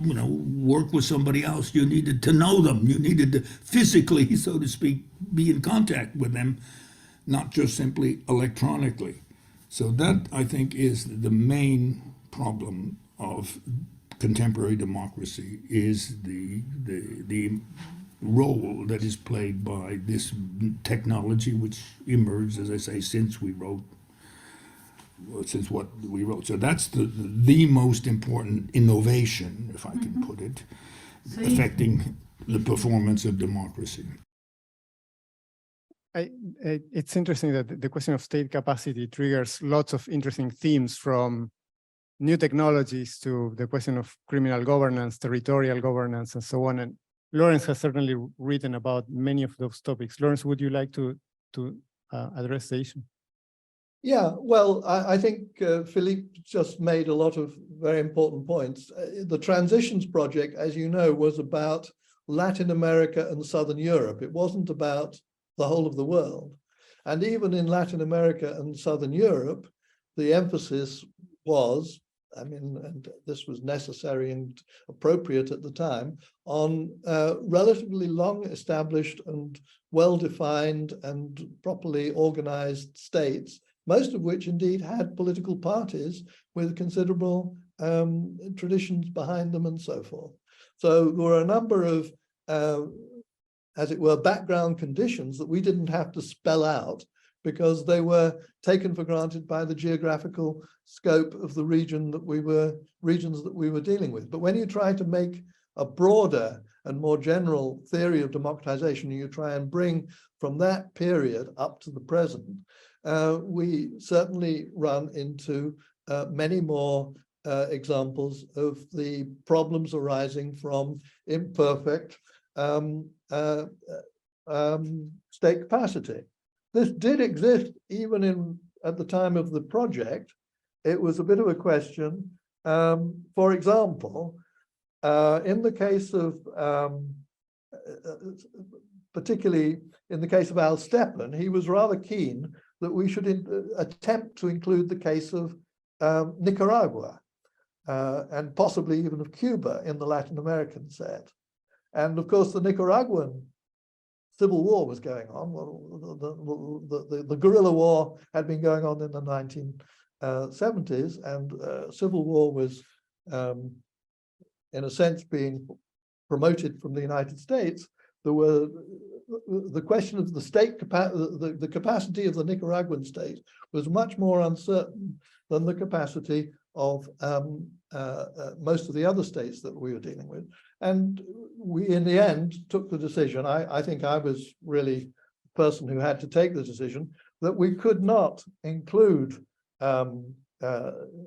work with somebody else, you needed to know them. You needed to physically, so to speak, be in contact with them, not just simply electronically. So that, I think, is the main problem of contemporary democracy, is the role that is played by this technology, which emerged, as I say, since what we wrote. So that's the most important innovation, if I can put it, affecting the performance of democracy. It's interesting that the question of state capacity triggers lots of interesting themes, from new technologies to the question of criminal governance, territorial governance, and so on. And Laurence has certainly written about many of those topics. Laurence, would you like to address the issue? Yeah, well, I think Philippe just made a lot of very important points. The Transitions Project, as you know, was about Latin America and Southern Europe. It wasn't about the whole of the world. And even in Latin America and Southern Europe, the emphasis was, and this was necessary and appropriate at the time, on relatively long established and well-defined and properly organized states, most of which indeed had political parties with considerable traditions behind them and so forth. So there were a number of, as it were, background conditions that we didn't have to spell out, because they were taken for granted by the geographical scope of the regions that we were dealing with. But when you try to make a broader and more general theory of democratization, you try and bring from that period up to the present, we certainly run into many more examples of the problems arising from imperfect state capacity. This did exist even at the time of the project. It was a bit of a question. For example, in the case of, particularly in the case of Al Stepan, he was rather keen that we should attempt to include the case of Nicaragua and possibly even of Cuba in the Latin American set. And of course, the Nicaraguan civil war was going on. The guerrilla war had been going on in the 1970s, and civil war was, in a sense, being promoted from the United States. There were the question of the state the capacity of the Nicaraguan state was much more uncertain than the capacity of most of the other states that we were dealing with. And we, in the end, took the decision. I think I was really the person who had to take the decision that we could not include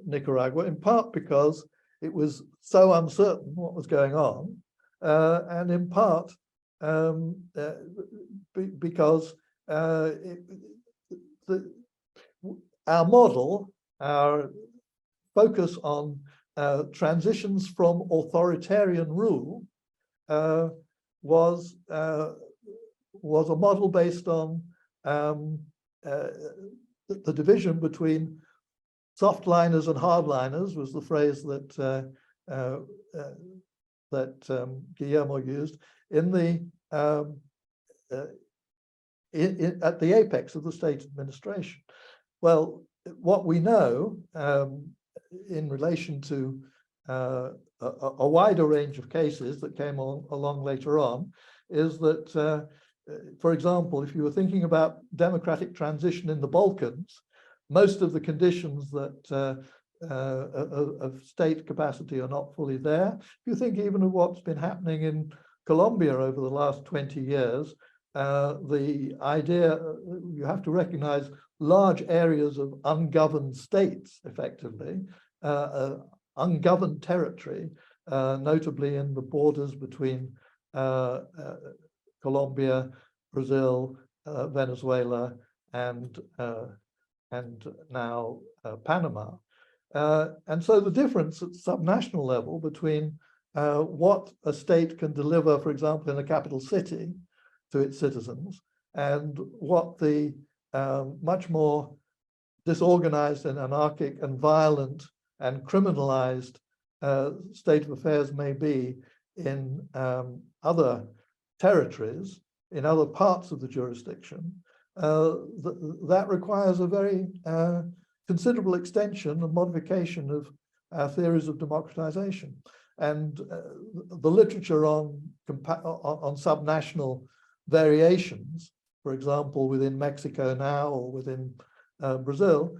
Nicaragua, in part because it was so uncertain what was going on, and in part because our model our focus on transitions from authoritarian rule was a model based on the division between softliners and hardliners, was the phrase that Guillermo used in the at the apex of the state administration. Well, what we know in relation to a wider range of cases that came along later on is that, for example, if you were thinking about democratic transition in the Balkans, most of the conditions that of state capacity are not fully there. If you think even of what's been happening in Colombia over the last 20 years, the idea, you have to recognize large areas of ungoverned states, effectively, ungoverned territory, notably in the borders between Colombia, Brazil, Venezuela, and now Panama. And so the difference at subnational level between what a state can deliver, for example, in a capital city to its citizens, and what the much more disorganized and anarchic and violent and criminalized state of affairs may be in other territories, in other parts of the jurisdiction, that requires a very considerable extension and modification of our theories of democratization. And the literature on subnational variations, for example, within Mexico now or within Brazil,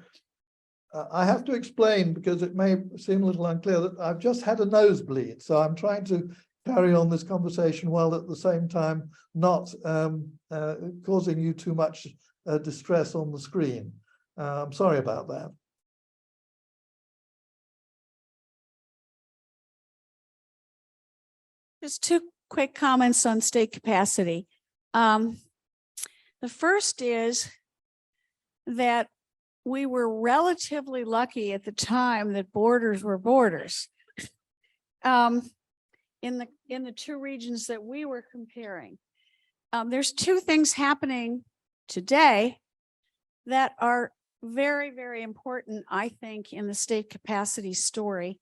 I have to explain, because it may seem a little unclear, that I've just had a nosebleed. So I'm trying to carry on this conversation while at the same time not causing you too much distress on the screen. I'm sorry about that. Just two quick comments on state capacity. The first is that we were relatively lucky at the time that borders were borders. In the two regions that we were comparing, there's two things happening today that are very, very important, I think, in the state capacity story.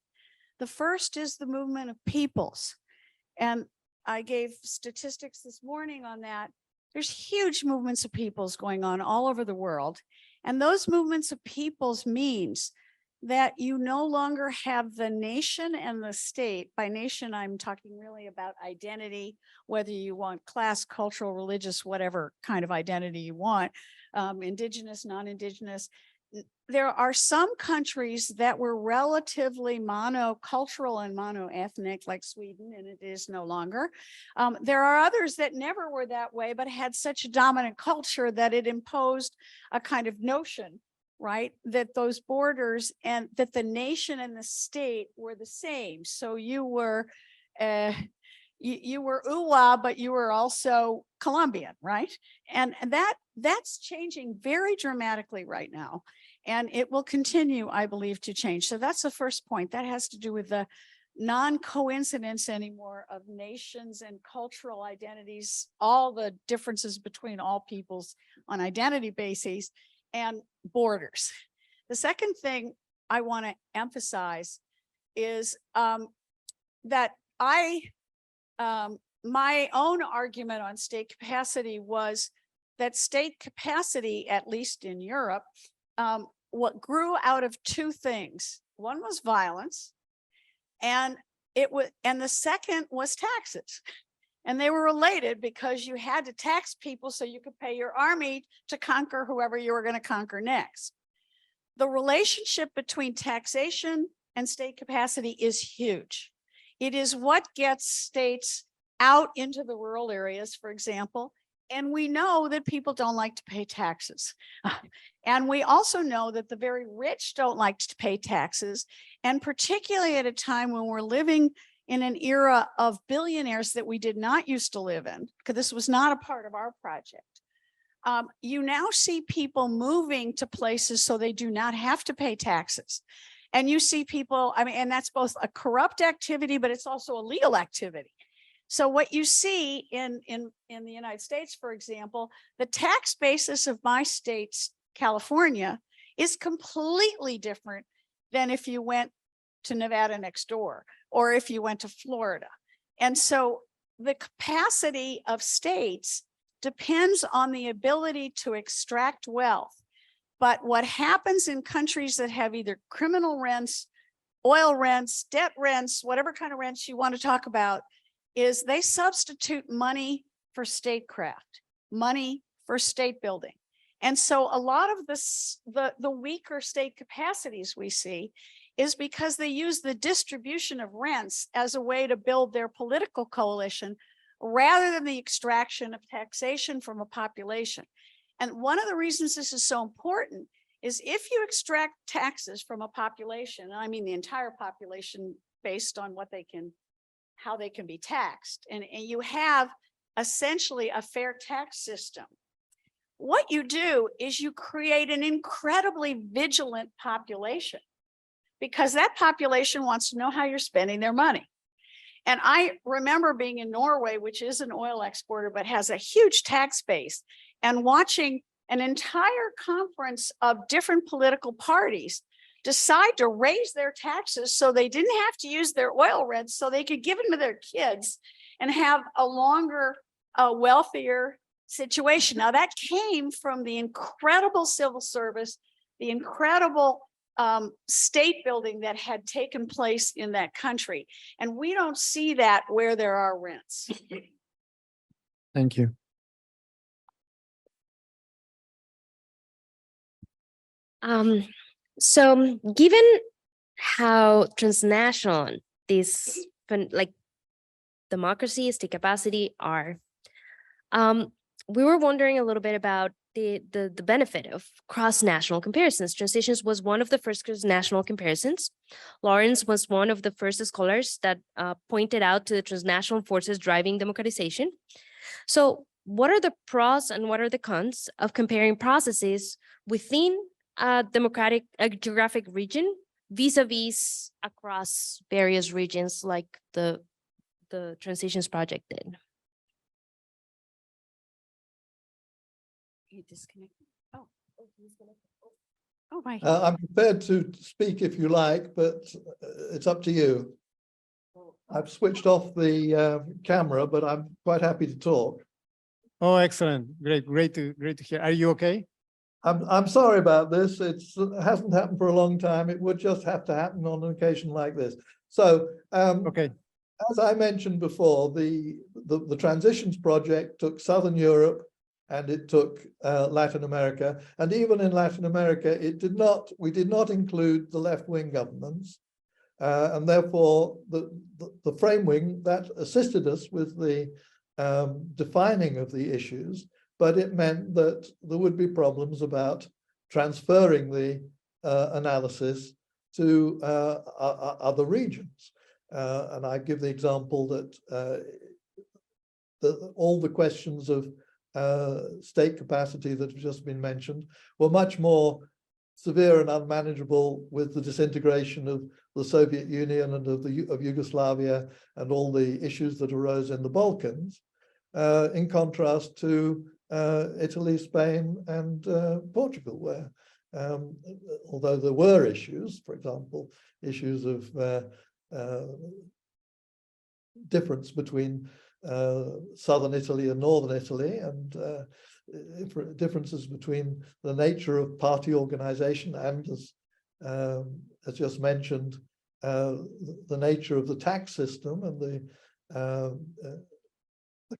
The first is the movement of peoples. And I gave statistics this morning on that. There's huge movements of peoples going on all over the world. And those movements of peoples means that you no longer have the nation and the state. By nation, I'm talking really about identity, whether you want class, cultural, religious, whatever kind of identity you want, indigenous, non-indigenous. There are some countries that were relatively monocultural and monoethnic, like Sweden, and it is no longer. There are others that never were that way, but had such a dominant culture that it imposed a kind of notion, right, that those borders and that the nation and the state were the same. So you were UWA, but you were also Colombian, right? And that's changing very dramatically right now. And it will continue, I believe, to change. So that's the first point. That has to do with the non-coincidence anymore of nations and cultural identities, all the differences between all peoples on identity bases and borders. The second thing I want to emphasize is that my own argument on state capacity was that state capacity, at least in Europe, what grew out of two things. One was violence, and the second was taxes. And they were related because you had to tax people so you could pay your army to conquer whoever you were going to conquer next. The relationship between taxation and state capacity is huge. It is what gets states out into the rural areas, for example. And we know that people don't like to pay taxes. And we also know that the very rich don't like to pay taxes. And particularly at a time when we're living in an era of billionaires that we did not used to live in, because this was not a part of our project. you now see people moving to places so they do not have to pay taxes. And you see people, I mean, and that's both a corrupt activity, but it's also a legal activity. So what you see in the United States, for example, the tax basis of my state's California is completely different than if you went to Nevada next door, or if you went to Florida. And so the capacity of states depends on the ability to extract wealth. But what happens in countries that have either criminal rents, oil rents, debt rents, whatever kind of rents you want to talk about, is they substitute money for statecraft, money for state building. And so a lot of this, the weaker state capacities we see is because they use the distribution of rents as a way to build their political coalition rather than the extraction of taxation from a population. And one of the reasons this is so important is if you extract taxes from a population, and I mean the entire population based on what they can, how they can be taxed, and you have essentially a fair tax system, what you do is you create an incredibly vigilant population, because that population wants to know how you're spending their money. And I remember being in Norway, which is an oil exporter, but has a huge tax base, and watching an entire conference of different political parties decide to raise their taxes so they didn't have to use their oil rents, so they could give them to their kids and have a longer, wealthier situation. Now that came from the incredible civil service, the incredible state building that had taken place in that country. And we don't see that where there are rents. Thank you. So given how transnational these like democracy, state capacity are, we were wondering a little bit about the benefit of cross-national comparisons. Transitions was one of the first cross-national comparisons. Laurence was one of the first scholars that pointed out to the transnational forces driving democratization. So what are the pros and what are the cons of comparing processes within a democratic geographic region vis-a-vis across various regions like the Transitions Project did? You disconnected. Oh, he's gonna. Oh my. I'm prepared to speak if you like, but it's up to you. I've switched off the camera, but I'm quite happy to talk. Oh, excellent. Great to hear. Are you okay? I'm sorry about this. It hasn't happened for a long time. It would just have to happen on an occasion like this. So, Okay. as I mentioned before, the Transitions Project took Southern Europe and it took Latin America. And even in Latin America, we did not include the left-wing governments. And therefore, the framing that assisted us with the defining of the issues, but it meant that there would be problems about transferring the analysis to other regions. And I give the example that all the questions of state capacity that have just been mentioned were much more severe and unmanageable with the disintegration of the Soviet Union and of Yugoslavia and all the issues that arose in the Balkans, in contrast to Italy, Spain, and Portugal, where although there were issues, for example, issues of difference between southern Italy and northern Italy, and differences between the nature of party organization and, as just mentioned, the nature of the tax system and the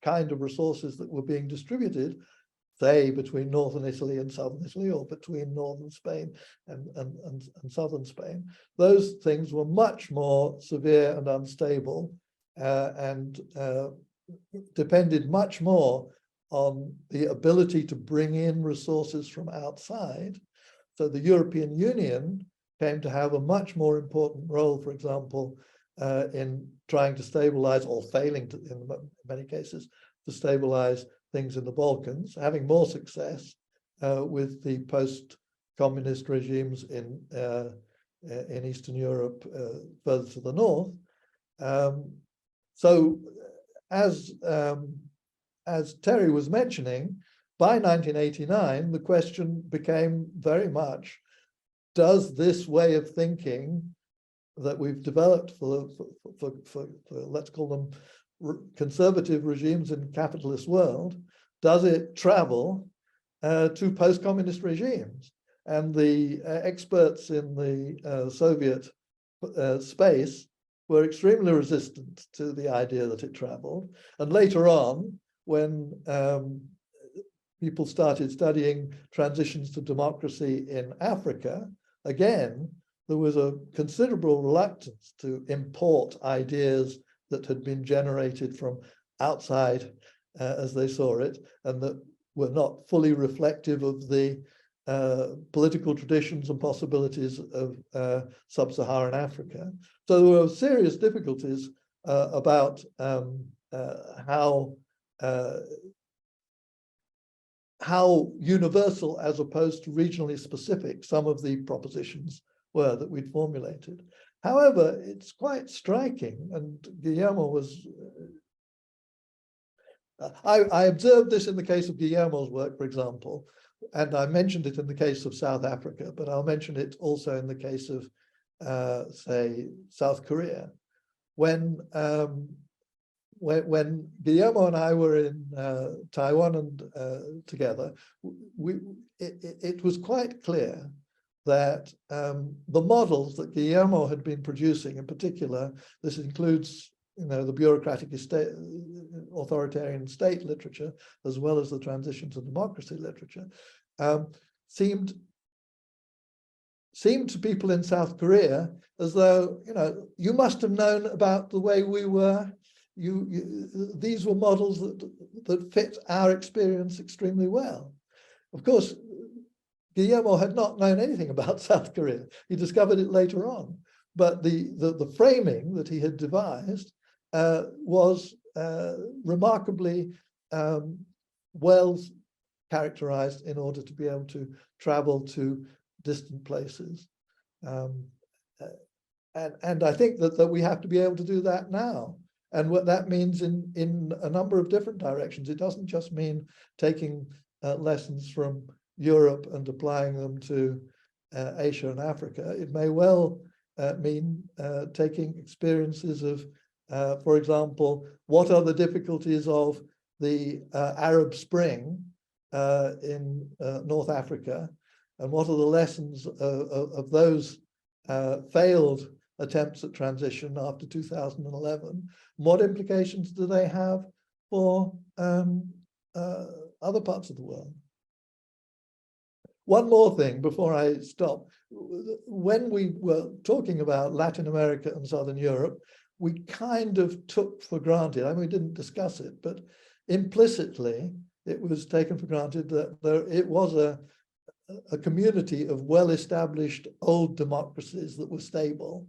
kind of resources that were being distributed, say, between northern Italy and southern Italy, or between northern Spain and southern Spain. Those things were much more severe and unstable, and depended much more on the ability to bring in resources from outside. So the European Union came to have a much more important role, for example, in trying to stabilize, or failing to, in many cases, to stabilize things in the Balkans, having more success with the post-communist regimes in Eastern Europe further to the north. So as Terry was mentioning, by 1989, the question became very much, does this way of thinking that we've developed for let's call them conservative regimes in capitalist world, does it travel to post-communist regimes? And the experts in the Soviet space were extremely resistant to the idea that it traveled. And later on, when people started studying transitions to democracy in Africa, again, there was a considerable reluctance to import ideas that had been generated from outside, as they saw it, and that were not fully reflective of the political traditions and possibilities of sub-Saharan Africa. So there were serious difficulties about how universal as opposed to regionally specific some of the propositions were that we'd formulated. However, it's quite striking, and Guillermo was, I observed this in the case of Guillermo's work, for example, and I mentioned it in the case of South Africa, but I'll mention it also in the case of, say, South Korea. When Guillermo and I were in Taiwan and together, it was quite clear that the models that Guillermo had been producing, in particular, this includes, the bureaucratic authoritarian state literature, as well as the transition to democracy literature, seemed to people in South Korea as though, you must have known about the way we were. These were models that fit our experience extremely well. Of course, Guillermo had not known anything about South Korea. He discovered it later on. But the framing that he had devised was remarkably well characterized in order to be able to travel to distant places. And I think that we have to be able to do that now. And what that means in a number of different directions. It doesn't just mean taking lessons from Europe and applying them to Asia and Africa. It may well mean taking experiences of, for example, what are the difficulties of the Arab Spring in North Africa, and what are the lessons of those failed attempts at transition after 2011? What implications do they have for other parts of the world? One more thing before I stop. When we were talking about Latin America and Southern Europe, we kind of took for granted, I mean, we didn't discuss it, but implicitly it was taken for granted that it was a community of well-established old democracies that were stable,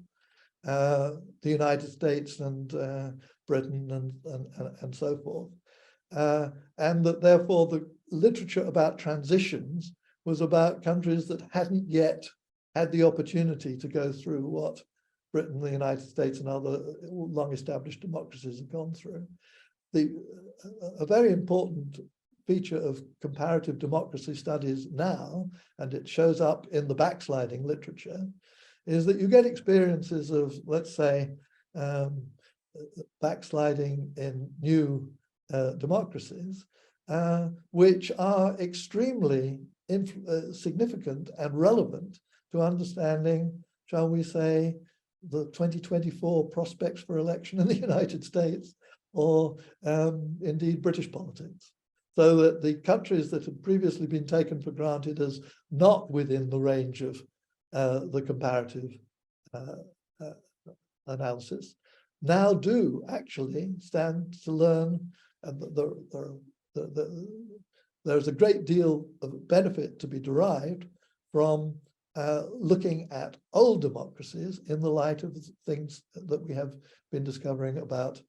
the United States and Britain and so forth, and that therefore the literature about transitions was about countries that hadn't yet had the opportunity to go through what Britain, the United States, and other long-established democracies have gone through. A very important feature of comparative democracy studies now, and it shows up in the backsliding literature, is that you get experiences of, let's say, backsliding in new democracies, which are extremely significant and relevant to understanding, shall we say, the 2024 prospects for election in the United States, or indeed British politics. So that the countries that had previously been taken for granted as not within the range of the comparative analysis now do actually stand to learn, and there's a great deal of benefit to be derived from looking at old democracies in the light of things that we have been discovering about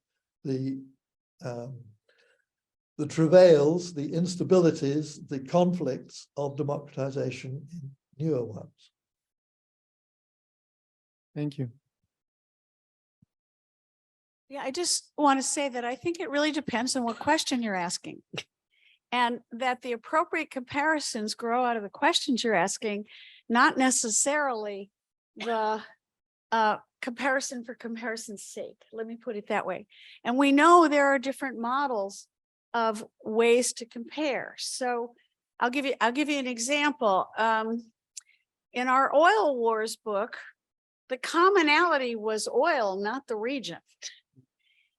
the the travails, the instabilities, the conflicts of democratization in newer ones. Thank you. Yeah, I just want to say that I think it really depends on what question you're asking. And that the appropriate comparisons grow out of the questions you're asking, not necessarily the comparison for comparison's sake. Let me put it that way. And we know there are different models of ways to compare. So I'll give you an example. In our oil wars book, the commonality was oil, not the region.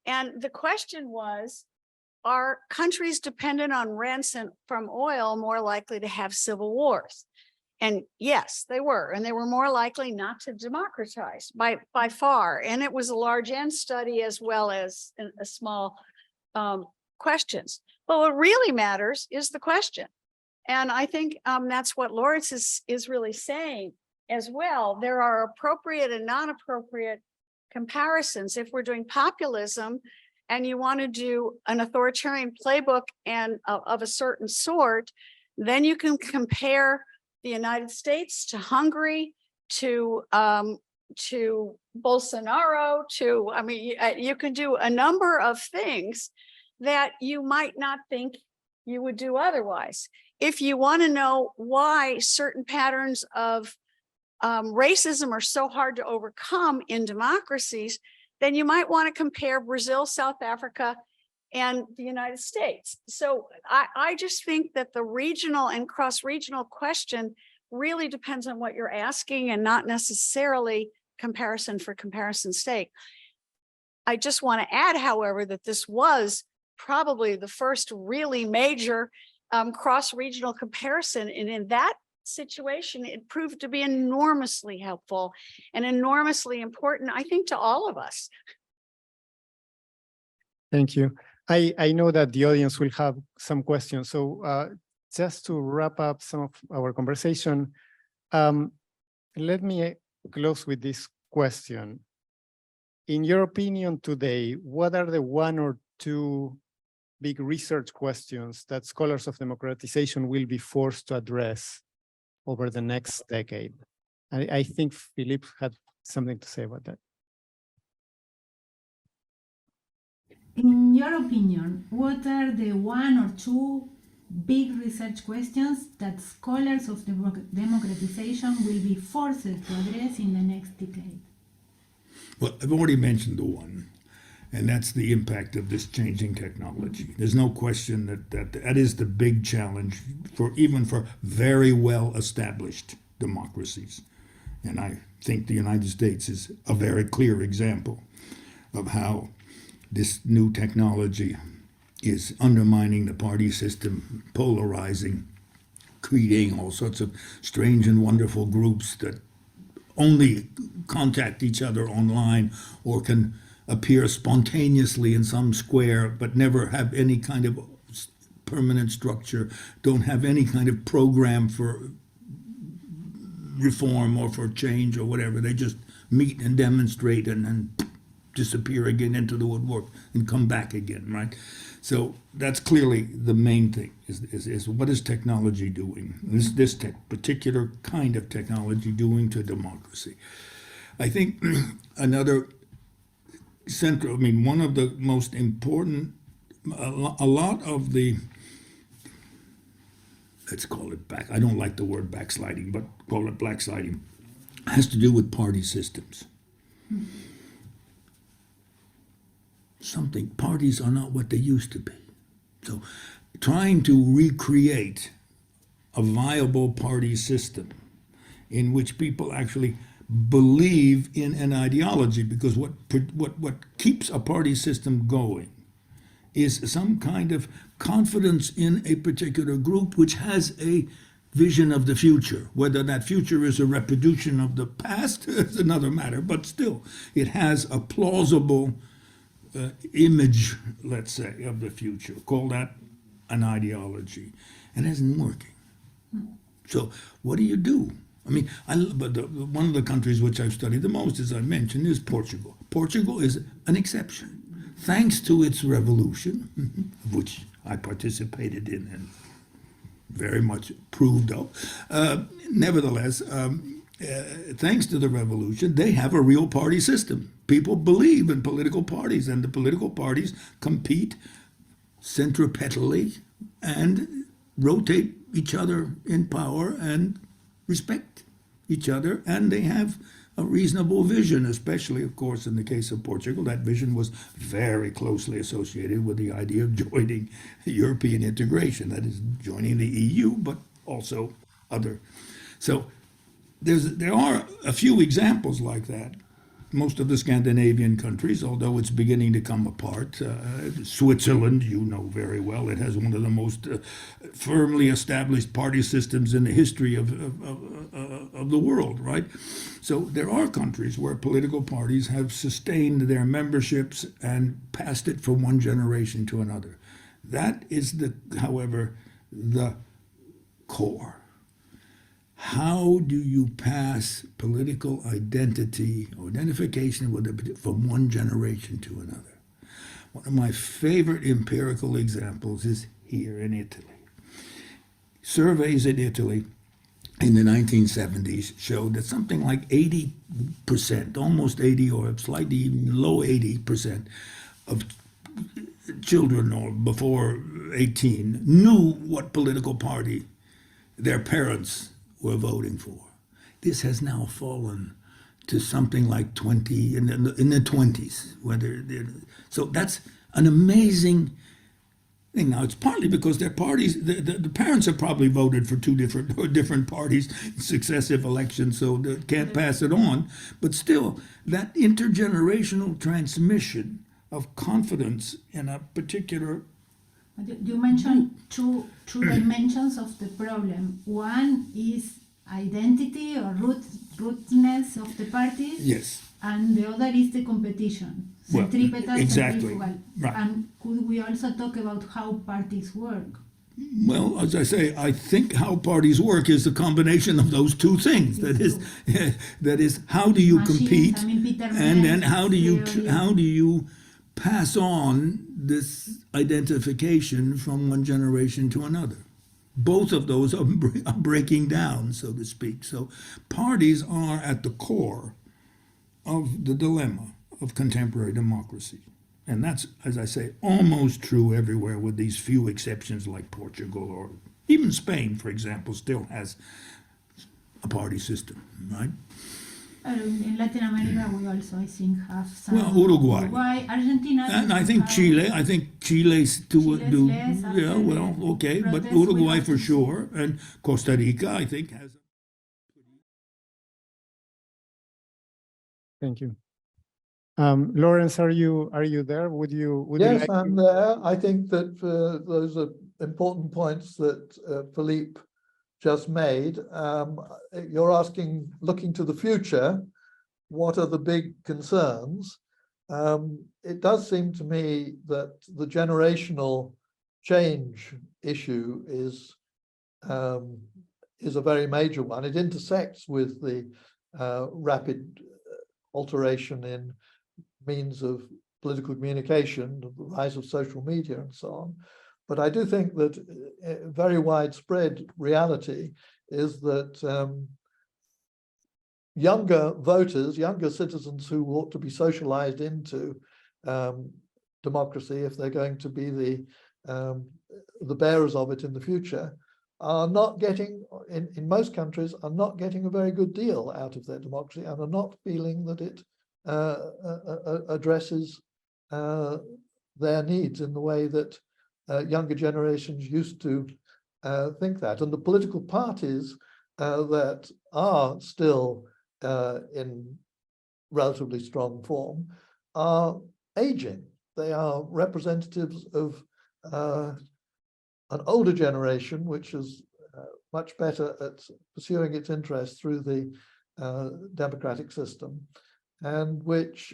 And the question was, are countries dependent on rents and from oil more likely to have civil wars? And yes, they were. And they were more likely not to democratize by far. And it was a large N study as well as a small questions. But what really matters is the question. And I think that's what Laurence is really saying as well. There are appropriate and non-appropriate comparisons. If we're doing populism and you want to do an authoritarian playbook and of a certain sort, then you can compare the United States to Hungary, to Bolsonaro, you can do a number of things that you might not think you would do otherwise. If you want to know why certain patterns of racism are so hard to overcome in democracies, then you might want to compare Brazil, South Africa, and the United States. So I just think that the regional and cross-regional question really depends on what you're asking and not necessarily comparison for comparison's sake. I just want to add, however, that this was probably the first really major cross-regional comparison. And in that situation, it proved to be enormously helpful and enormously important, I think, to all of us. Thank you. I know that the audience will have some questions. So just to wrap up some of our conversation, let me close with this question. In your opinion today, what are the one or two big research questions that scholars of democratization will be forced to address over the next decade? I think Philippe had something to say about that. In your opinion, what are the one or two big research questions that scholars of democratization will be forced to address in the next decade? Well, I've already mentioned the one, and that's the impact of this changing technology. There's no question that is the big challenge even for very well-established democracies. And I think the United States is a very clear example of how this new technology is undermining the party system, polarizing, creating all sorts of strange and wonderful groups that only contact each other online or can appear spontaneously in some square, but never have any kind of permanent structure, don't have any kind of program for reform or for change or whatever. They just meet and demonstrate and then disappear again into the woodwork and come back again, right? So that's clearly the main thing, is what is technology doing? This particular kind of technology doing to democracy? I think another central, one of the most important, a lot of the, let's call it I don't like the word backsliding, but call it blacksliding, has to do with party systems. Parties are not what they used to be. So trying to recreate a viable party system in which people actually believe in an ideology, because what keeps a party system going is some kind of confidence in a particular group which has a vision of the future. Whether that future is a reproduction of the past is another matter, but still it has a plausible image, let's say, of the future. Call that an ideology. And it isn't working. So what do you do? One of the countries which I've studied the most, as I mentioned, is Portugal. Portugal is an exception. Thanks to its revolution, of which I participated in and very much approved of. Nevertheless, thanks to the revolution, they have a real party system. People believe in political parties, and the political parties compete centripetally and rotate each other in power and respect each other, and they have a reasonable vision, especially, of course, in the case of Portugal. That vision was very closely associated with the idea of joining European integration, that is, joining the EU, but also other. So there are a few examples like that. Most of the Scandinavian countries, although it's beginning to come apart. Switzerland, you know very well, it has one of the most firmly established party systems in the history of the world, right? So there are countries where political parties have sustained their memberships and passed it from one generation to another. That is, however, the core. How do you pass political identity or identification from one generation to another? One of my favorite empirical examples is here in Italy. Surveys in Italy in the 1970s showed that something like 80%, almost 80 or slightly even low 80% of children or before 18 knew what political party their parents were voting for. This has now fallen to something like 20 in the 20s. So that's an amazing thing. Now it's partly because their parties, the parents have probably voted for two different parties in successive elections, so they can't pass it on. But still, that intergenerational transmission of confidence in a particular. You mentioned two dimensions of the problem. One is identity or rootness of the parties. Yes. And the other is the competition. Well, Centripetal, exactly. centrifugal. Right. And could we also talk about how parties work? Well, as I say, I think how parties work is the combination of those two things. That is, how do you Machines, compete, I mean, Peter and then Menz how do theory. you pass on this identification from one generation to another? Both of those are breaking down, so to speak. So parties are at the core of the dilemma of contemporary democracy. And that's, as I say, almost true everywhere, with these few exceptions like Portugal, or even Spain, for example, still has a party system, right? In Latin America, we also, I think, have some. Well, Uruguay. Argentina. And I think Chile. I think Chile's Chile's less yeah, after well, the okay, but protests we Uruguay have for to- sure, and Costa Rica, I think, has. Thank you. Laurence, are you there? Would you Yes, like I'm there. I think that those are important points that Philippe just made. You're asking, looking to the future, what are the big concerns? It does seem to me that the generational change issue is a very major one. It intersects with the rapid alteration in means of political communication, the rise of social media and so on. But I do think that a very widespread reality is that younger voters, younger citizens who ought to be socialized into democracy, if they're going to be the bearers of it in the future, are not getting, in most countries, are not getting a very good deal out of their democracy, and are not feeling that it addresses their needs in the way that younger generations used to think that. And the political parties that are still in relatively strong form are aging. They are representatives of an older generation, which is much better at pursuing its interests through the democratic system, and which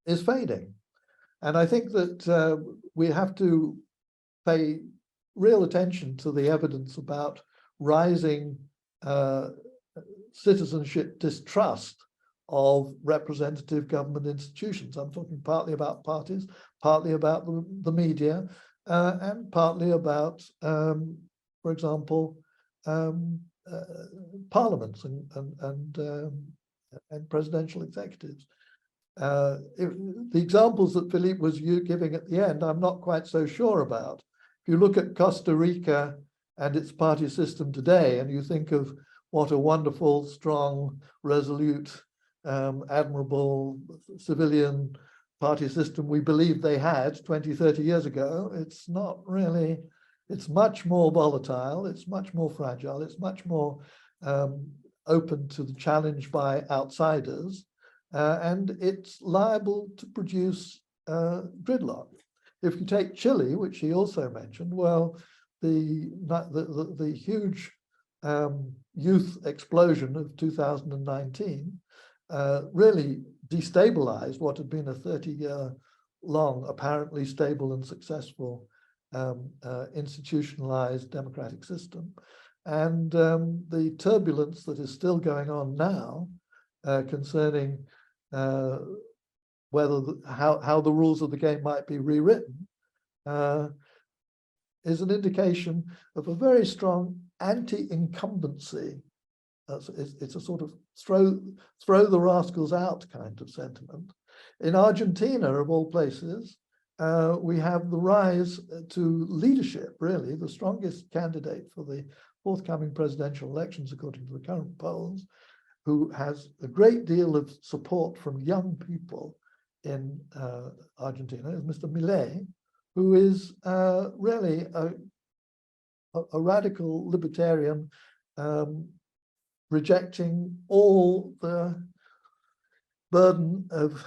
is fading. And I think that we have to pay real attention to the evidence about rising citizenship distrust of representative government institutions. I'm talking partly about parties, partly about the media, and partly about, for example, parliaments and presidential executives. The examples that Philippe was giving at the end, I'm not quite so sure about. If you look at Costa Rica and its party system today, and you think of what a wonderful, strong, resolute, admirable civilian party system we believe they had 20, 30 years ago, it's not really, it's much more volatile, it's much more fragile, it's much more open to the challenge by outsiders, and it's liable to produce gridlock. If you take Chile, which he also mentioned, well, the huge youth explosion of 2019 really destabilized what had been a 30-year-long, apparently stable and successful institutionalized democratic system. And the turbulence that is still going on now concerning how the rules of the game might be rewritten is an indication of a very strong anti-incumbency. It's a sort of throw the rascals out kind of sentiment. In Argentina, of all places, we have the rise to leadership, really, the strongest candidate for the forthcoming presidential elections, according to the current polls, who has a great deal of support from young people in Argentina, is Mr. Milei, who is really a radical libertarian, rejecting all the burden of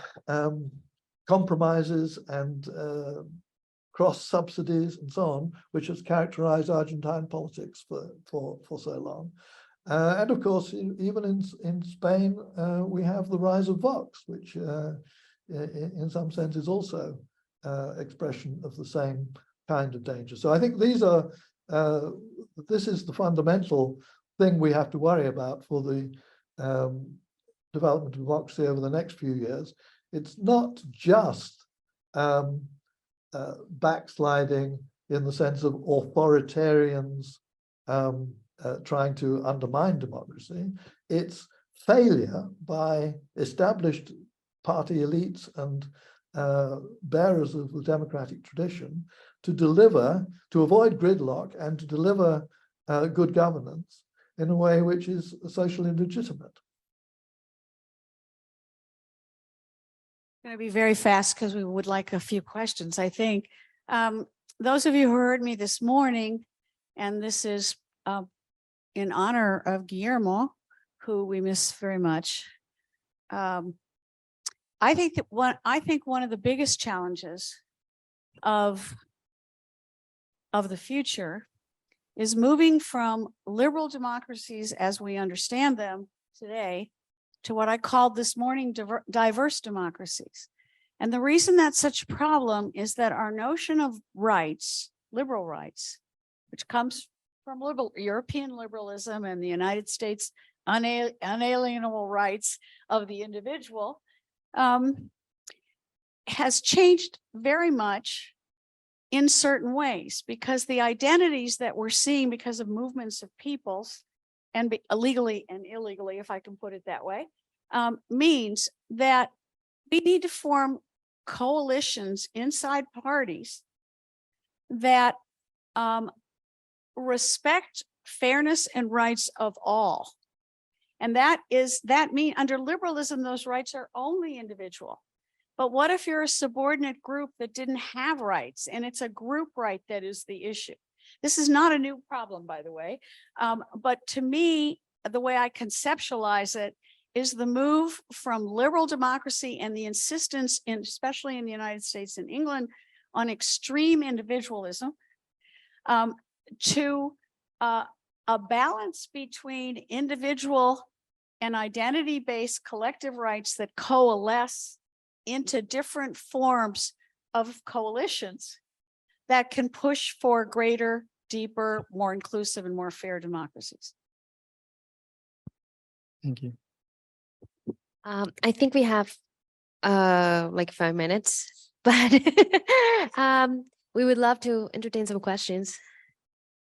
compromises and cross subsidies and so on, which has characterized Argentine politics for so long. And of course, even in Spain, we have the rise of Vox, which in some sense is also expression of the same kind of danger. So I think these are, this is the fundamental thing we have to worry about for the development of democracy over the next few years. It's not just backsliding in the sense of authoritarians trying to undermine democracy. It's failure by established party elites and bearers of the democratic tradition to deliver, to avoid gridlock and to deliver good governance in a way which is socially legitimate. Going to be very fast because we would like a few questions, I think. Those of you who heard me this morning, and this is in honor of Guillermo, who we miss very much. I think one of the biggest challenges of the future is moving from liberal democracies as we understand them today to what I called this morning diverse democracies. And the reason that's such a problem is that our notion of rights, liberal rights, which comes from European liberalism and the United States unalienable rights of the individual, has changed very much in certain ways, because the identities that we're seeing because of movements of peoples, and legally and illegally, if I can put it that way, means that we need to form coalitions inside parties that respect fairness and rights of all. And that means under liberalism, those rights are only individual. But what if you're a subordinate group that didn't have rights, and it's a group right that is the issue? This is not a new problem, by the way. But to me, the way I conceptualize it is the move from liberal democracy and the insistence, especially in the United States and England, on extreme individualism to a balance between individual and identity-based collective rights that coalesce into different forms of coalitions that can push for greater, deeper, more inclusive, and more fair democracies. Thank you. I think we have like 5 minutes, but We would love to entertain some questions.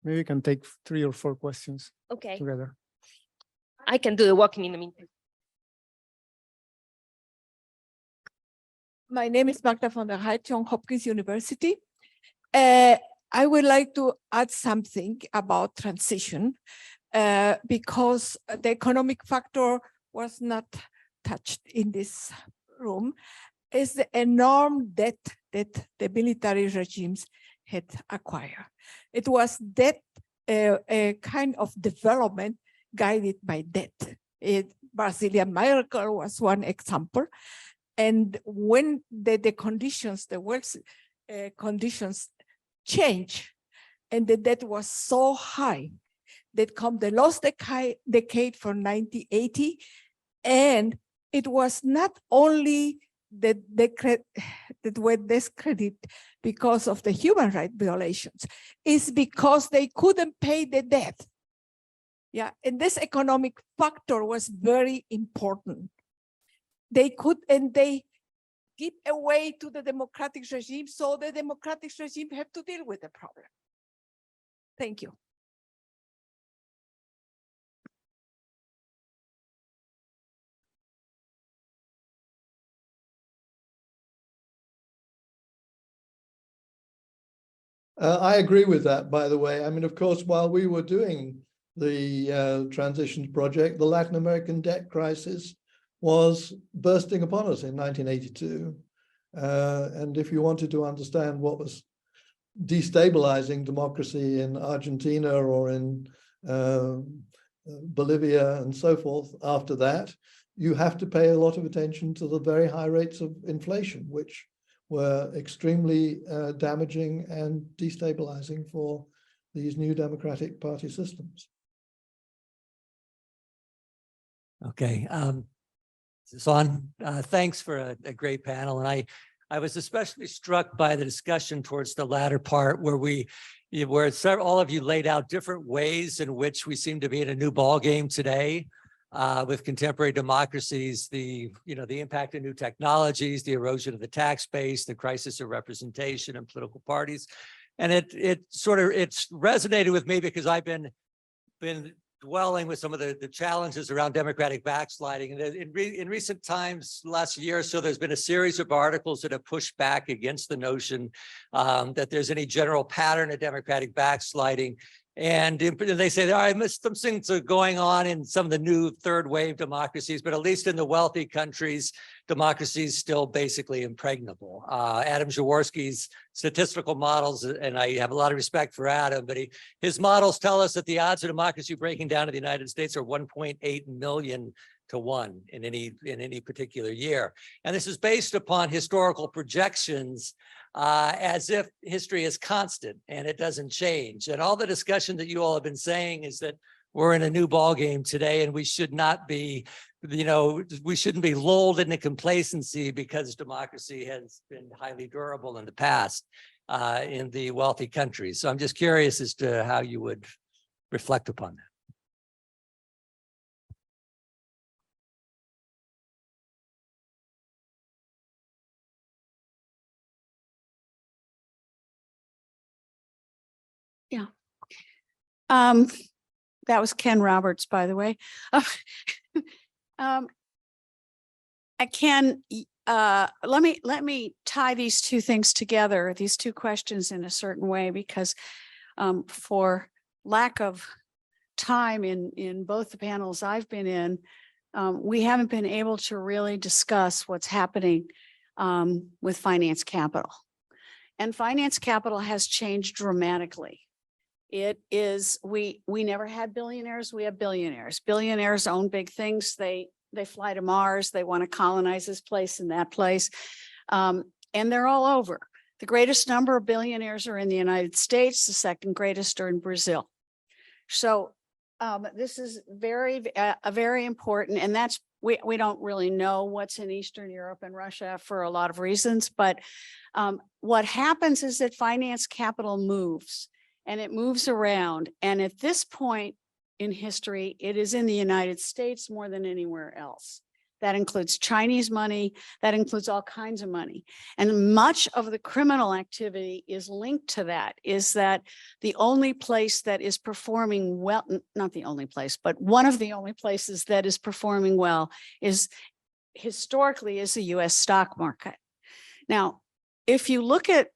Maybe we can take 3 or 4 questions Okay, together. I can do the walking in the meantime. My name is Magda von der Heid, Johns Hopkins University. I would like to add something about transition because the economic factor was not touched in this room, is the enormous debt that the military regimes had acquired. It was debt, a kind of development guided by debt. Brazilian miracle was one example. And when the conditions, the world conditions change, and the debt was so high that come the last decade from 1980, and it was not only that were discredited because of the human rights violations, it's because they couldn't pay the debt. Yeah, and this economic factor was very important. They could, and they give away to the democratic regime, so the democratic regime have to deal with the problem. Thank you. I agree with that, by the way. I mean, of course, while we were doing the transitions project, the Latin American debt crisis was bursting upon us in 1982. And if you wanted to understand what was destabilizing democracy in Argentina or in Bolivia and so forth after that, you have to pay a lot of attention to the very high rates of inflation, which were extremely damaging and destabilizing for these new democratic party systems. Okay, Son, thanks for a great panel. And I was especially struck by the discussion towards the latter part where all of you laid out different ways in which we seem to be in a new ball game today. With contemporary democracies, the impact of new technologies, the erosion of the tax base, the crisis of representation and political parties. And it's resonated with me because I've been dwelling with some of the challenges around democratic backsliding. And in recent times, last year or so, there's been a series of articles that have pushed back against the notion that there's any general pattern of democratic backsliding. And they say there are some things are going on in some of the new third wave democracies, but at least in the wealthy countries, democracy is still basically impregnable. Adam Jaworski's statistical models, and I have a lot of respect for Adam, but his models tell us that the odds of democracy breaking down in the United States are 1.8 million to 1 in any particular year. And this is based upon historical projections as if history is constant and it doesn't change. And all the discussion that you all have been saying is that we're in a new ball game today, and we should not be, we shouldn't be lulled into complacency because democracy has been highly durable in the past in the wealthy countries. So I'm just curious as to how you would reflect upon that. Yeah. That was Ken Roberts, by the way. Let me tie these two things together, these two questions in a certain way, because for lack of time in both the panels I've been in, we haven't been able to really discuss what's happening with finance capital. And finance capital has changed dramatically. It is, we never had billionaires, we have billionaires. Billionaires own big things. They fly to Mars, they want to colonize this place and that place. And they're all over. The greatest number of billionaires are in the United States, the second greatest are in Brazil. So this is very important, and that's, we don't really know what's in Eastern Europe and Russia for a lot of reasons, but what happens is that finance capital moves. And it moves around. And at this point in history, it is in the United States more than anywhere else. That includes Chinese money, that includes all kinds of money. And much of the criminal activity is linked to that, is that the only place that is performing well, not the only place, but one of the only places that is performing well is historically is the US stock market. Now, if you look at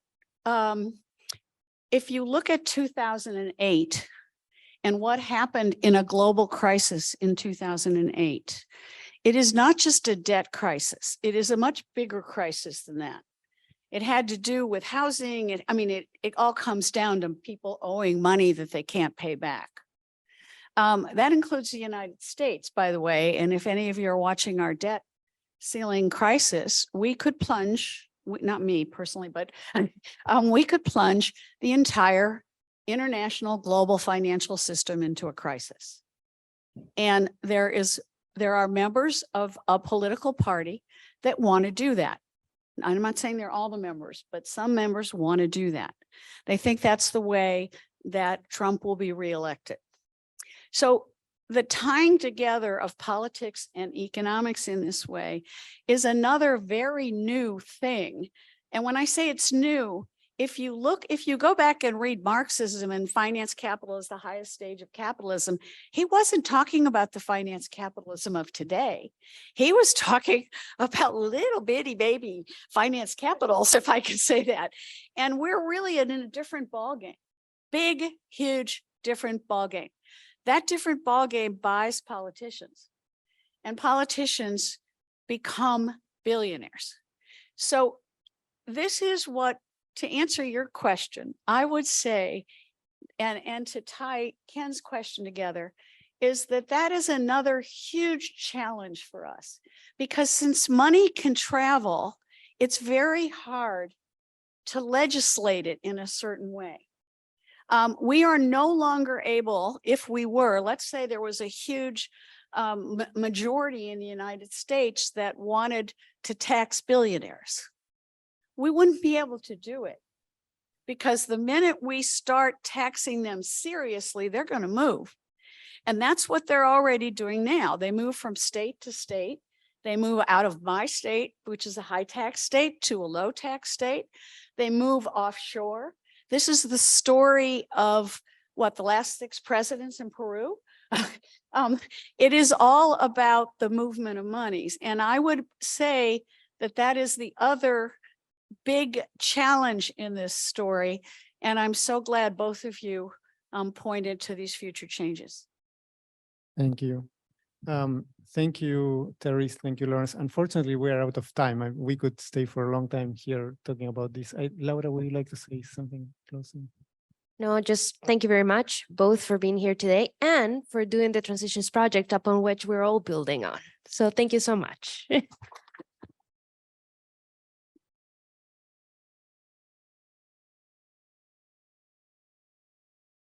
2008 and what happened in a global crisis in 2008, it is not just a debt crisis. It is a much bigger crisis than that. It had to do with housing. It all comes down to people owing money that they can't pay back. That includes the United States, by the way. And if any of you are watching our debt ceiling crisis, we could plunge, not me personally, but we could plunge the entire international global financial system into a crisis. And there are members of a political party that want to do that. I'm not saying they're all the members, but some members want to do that. They think that's the way that Trump will be reelected. So the tying together of politics and economics in this way is another very new thing. And when I say it's new, if you go back and read Marxism and finance capital is the highest stage of capitalism, he wasn't talking about the finance capitalism of today. He was talking about little bitty baby finance capitals, if I can say that. And we're really in a different ballgame, big, huge, different ballgame. That different ballgame buys politicians, and politicians become billionaires. So this is what, to answer your question, I would say, and to tie Ken's question together, is that is another huge challenge for us, because since money can travel, it's very hard to legislate it in a certain way. We are no longer able, if we were, let's say there was a huge majority in the United States that wanted to tax billionaires. We wouldn't be able to do it, because the minute we start taxing them seriously, they're going to move. And that's what they're already doing now. They move from state to state. They move out of my state, which is a high tax state, to a low tax state. They move offshore. This is the story of what, the last 6 presidents in Peru. It is all about the movement of monies. And I would say that is the other big challenge in this story. And I'm so glad both of you pointed to these future changes. Thank you. Thank you, Therese. Thank you, Laurence. Unfortunately, we are out of time. We could stay for a long time here talking about this. Laura, would you like to say something closing? No, just thank you very much, both for being here today and for doing the Transitions project upon which we're all building on. So thank you so much.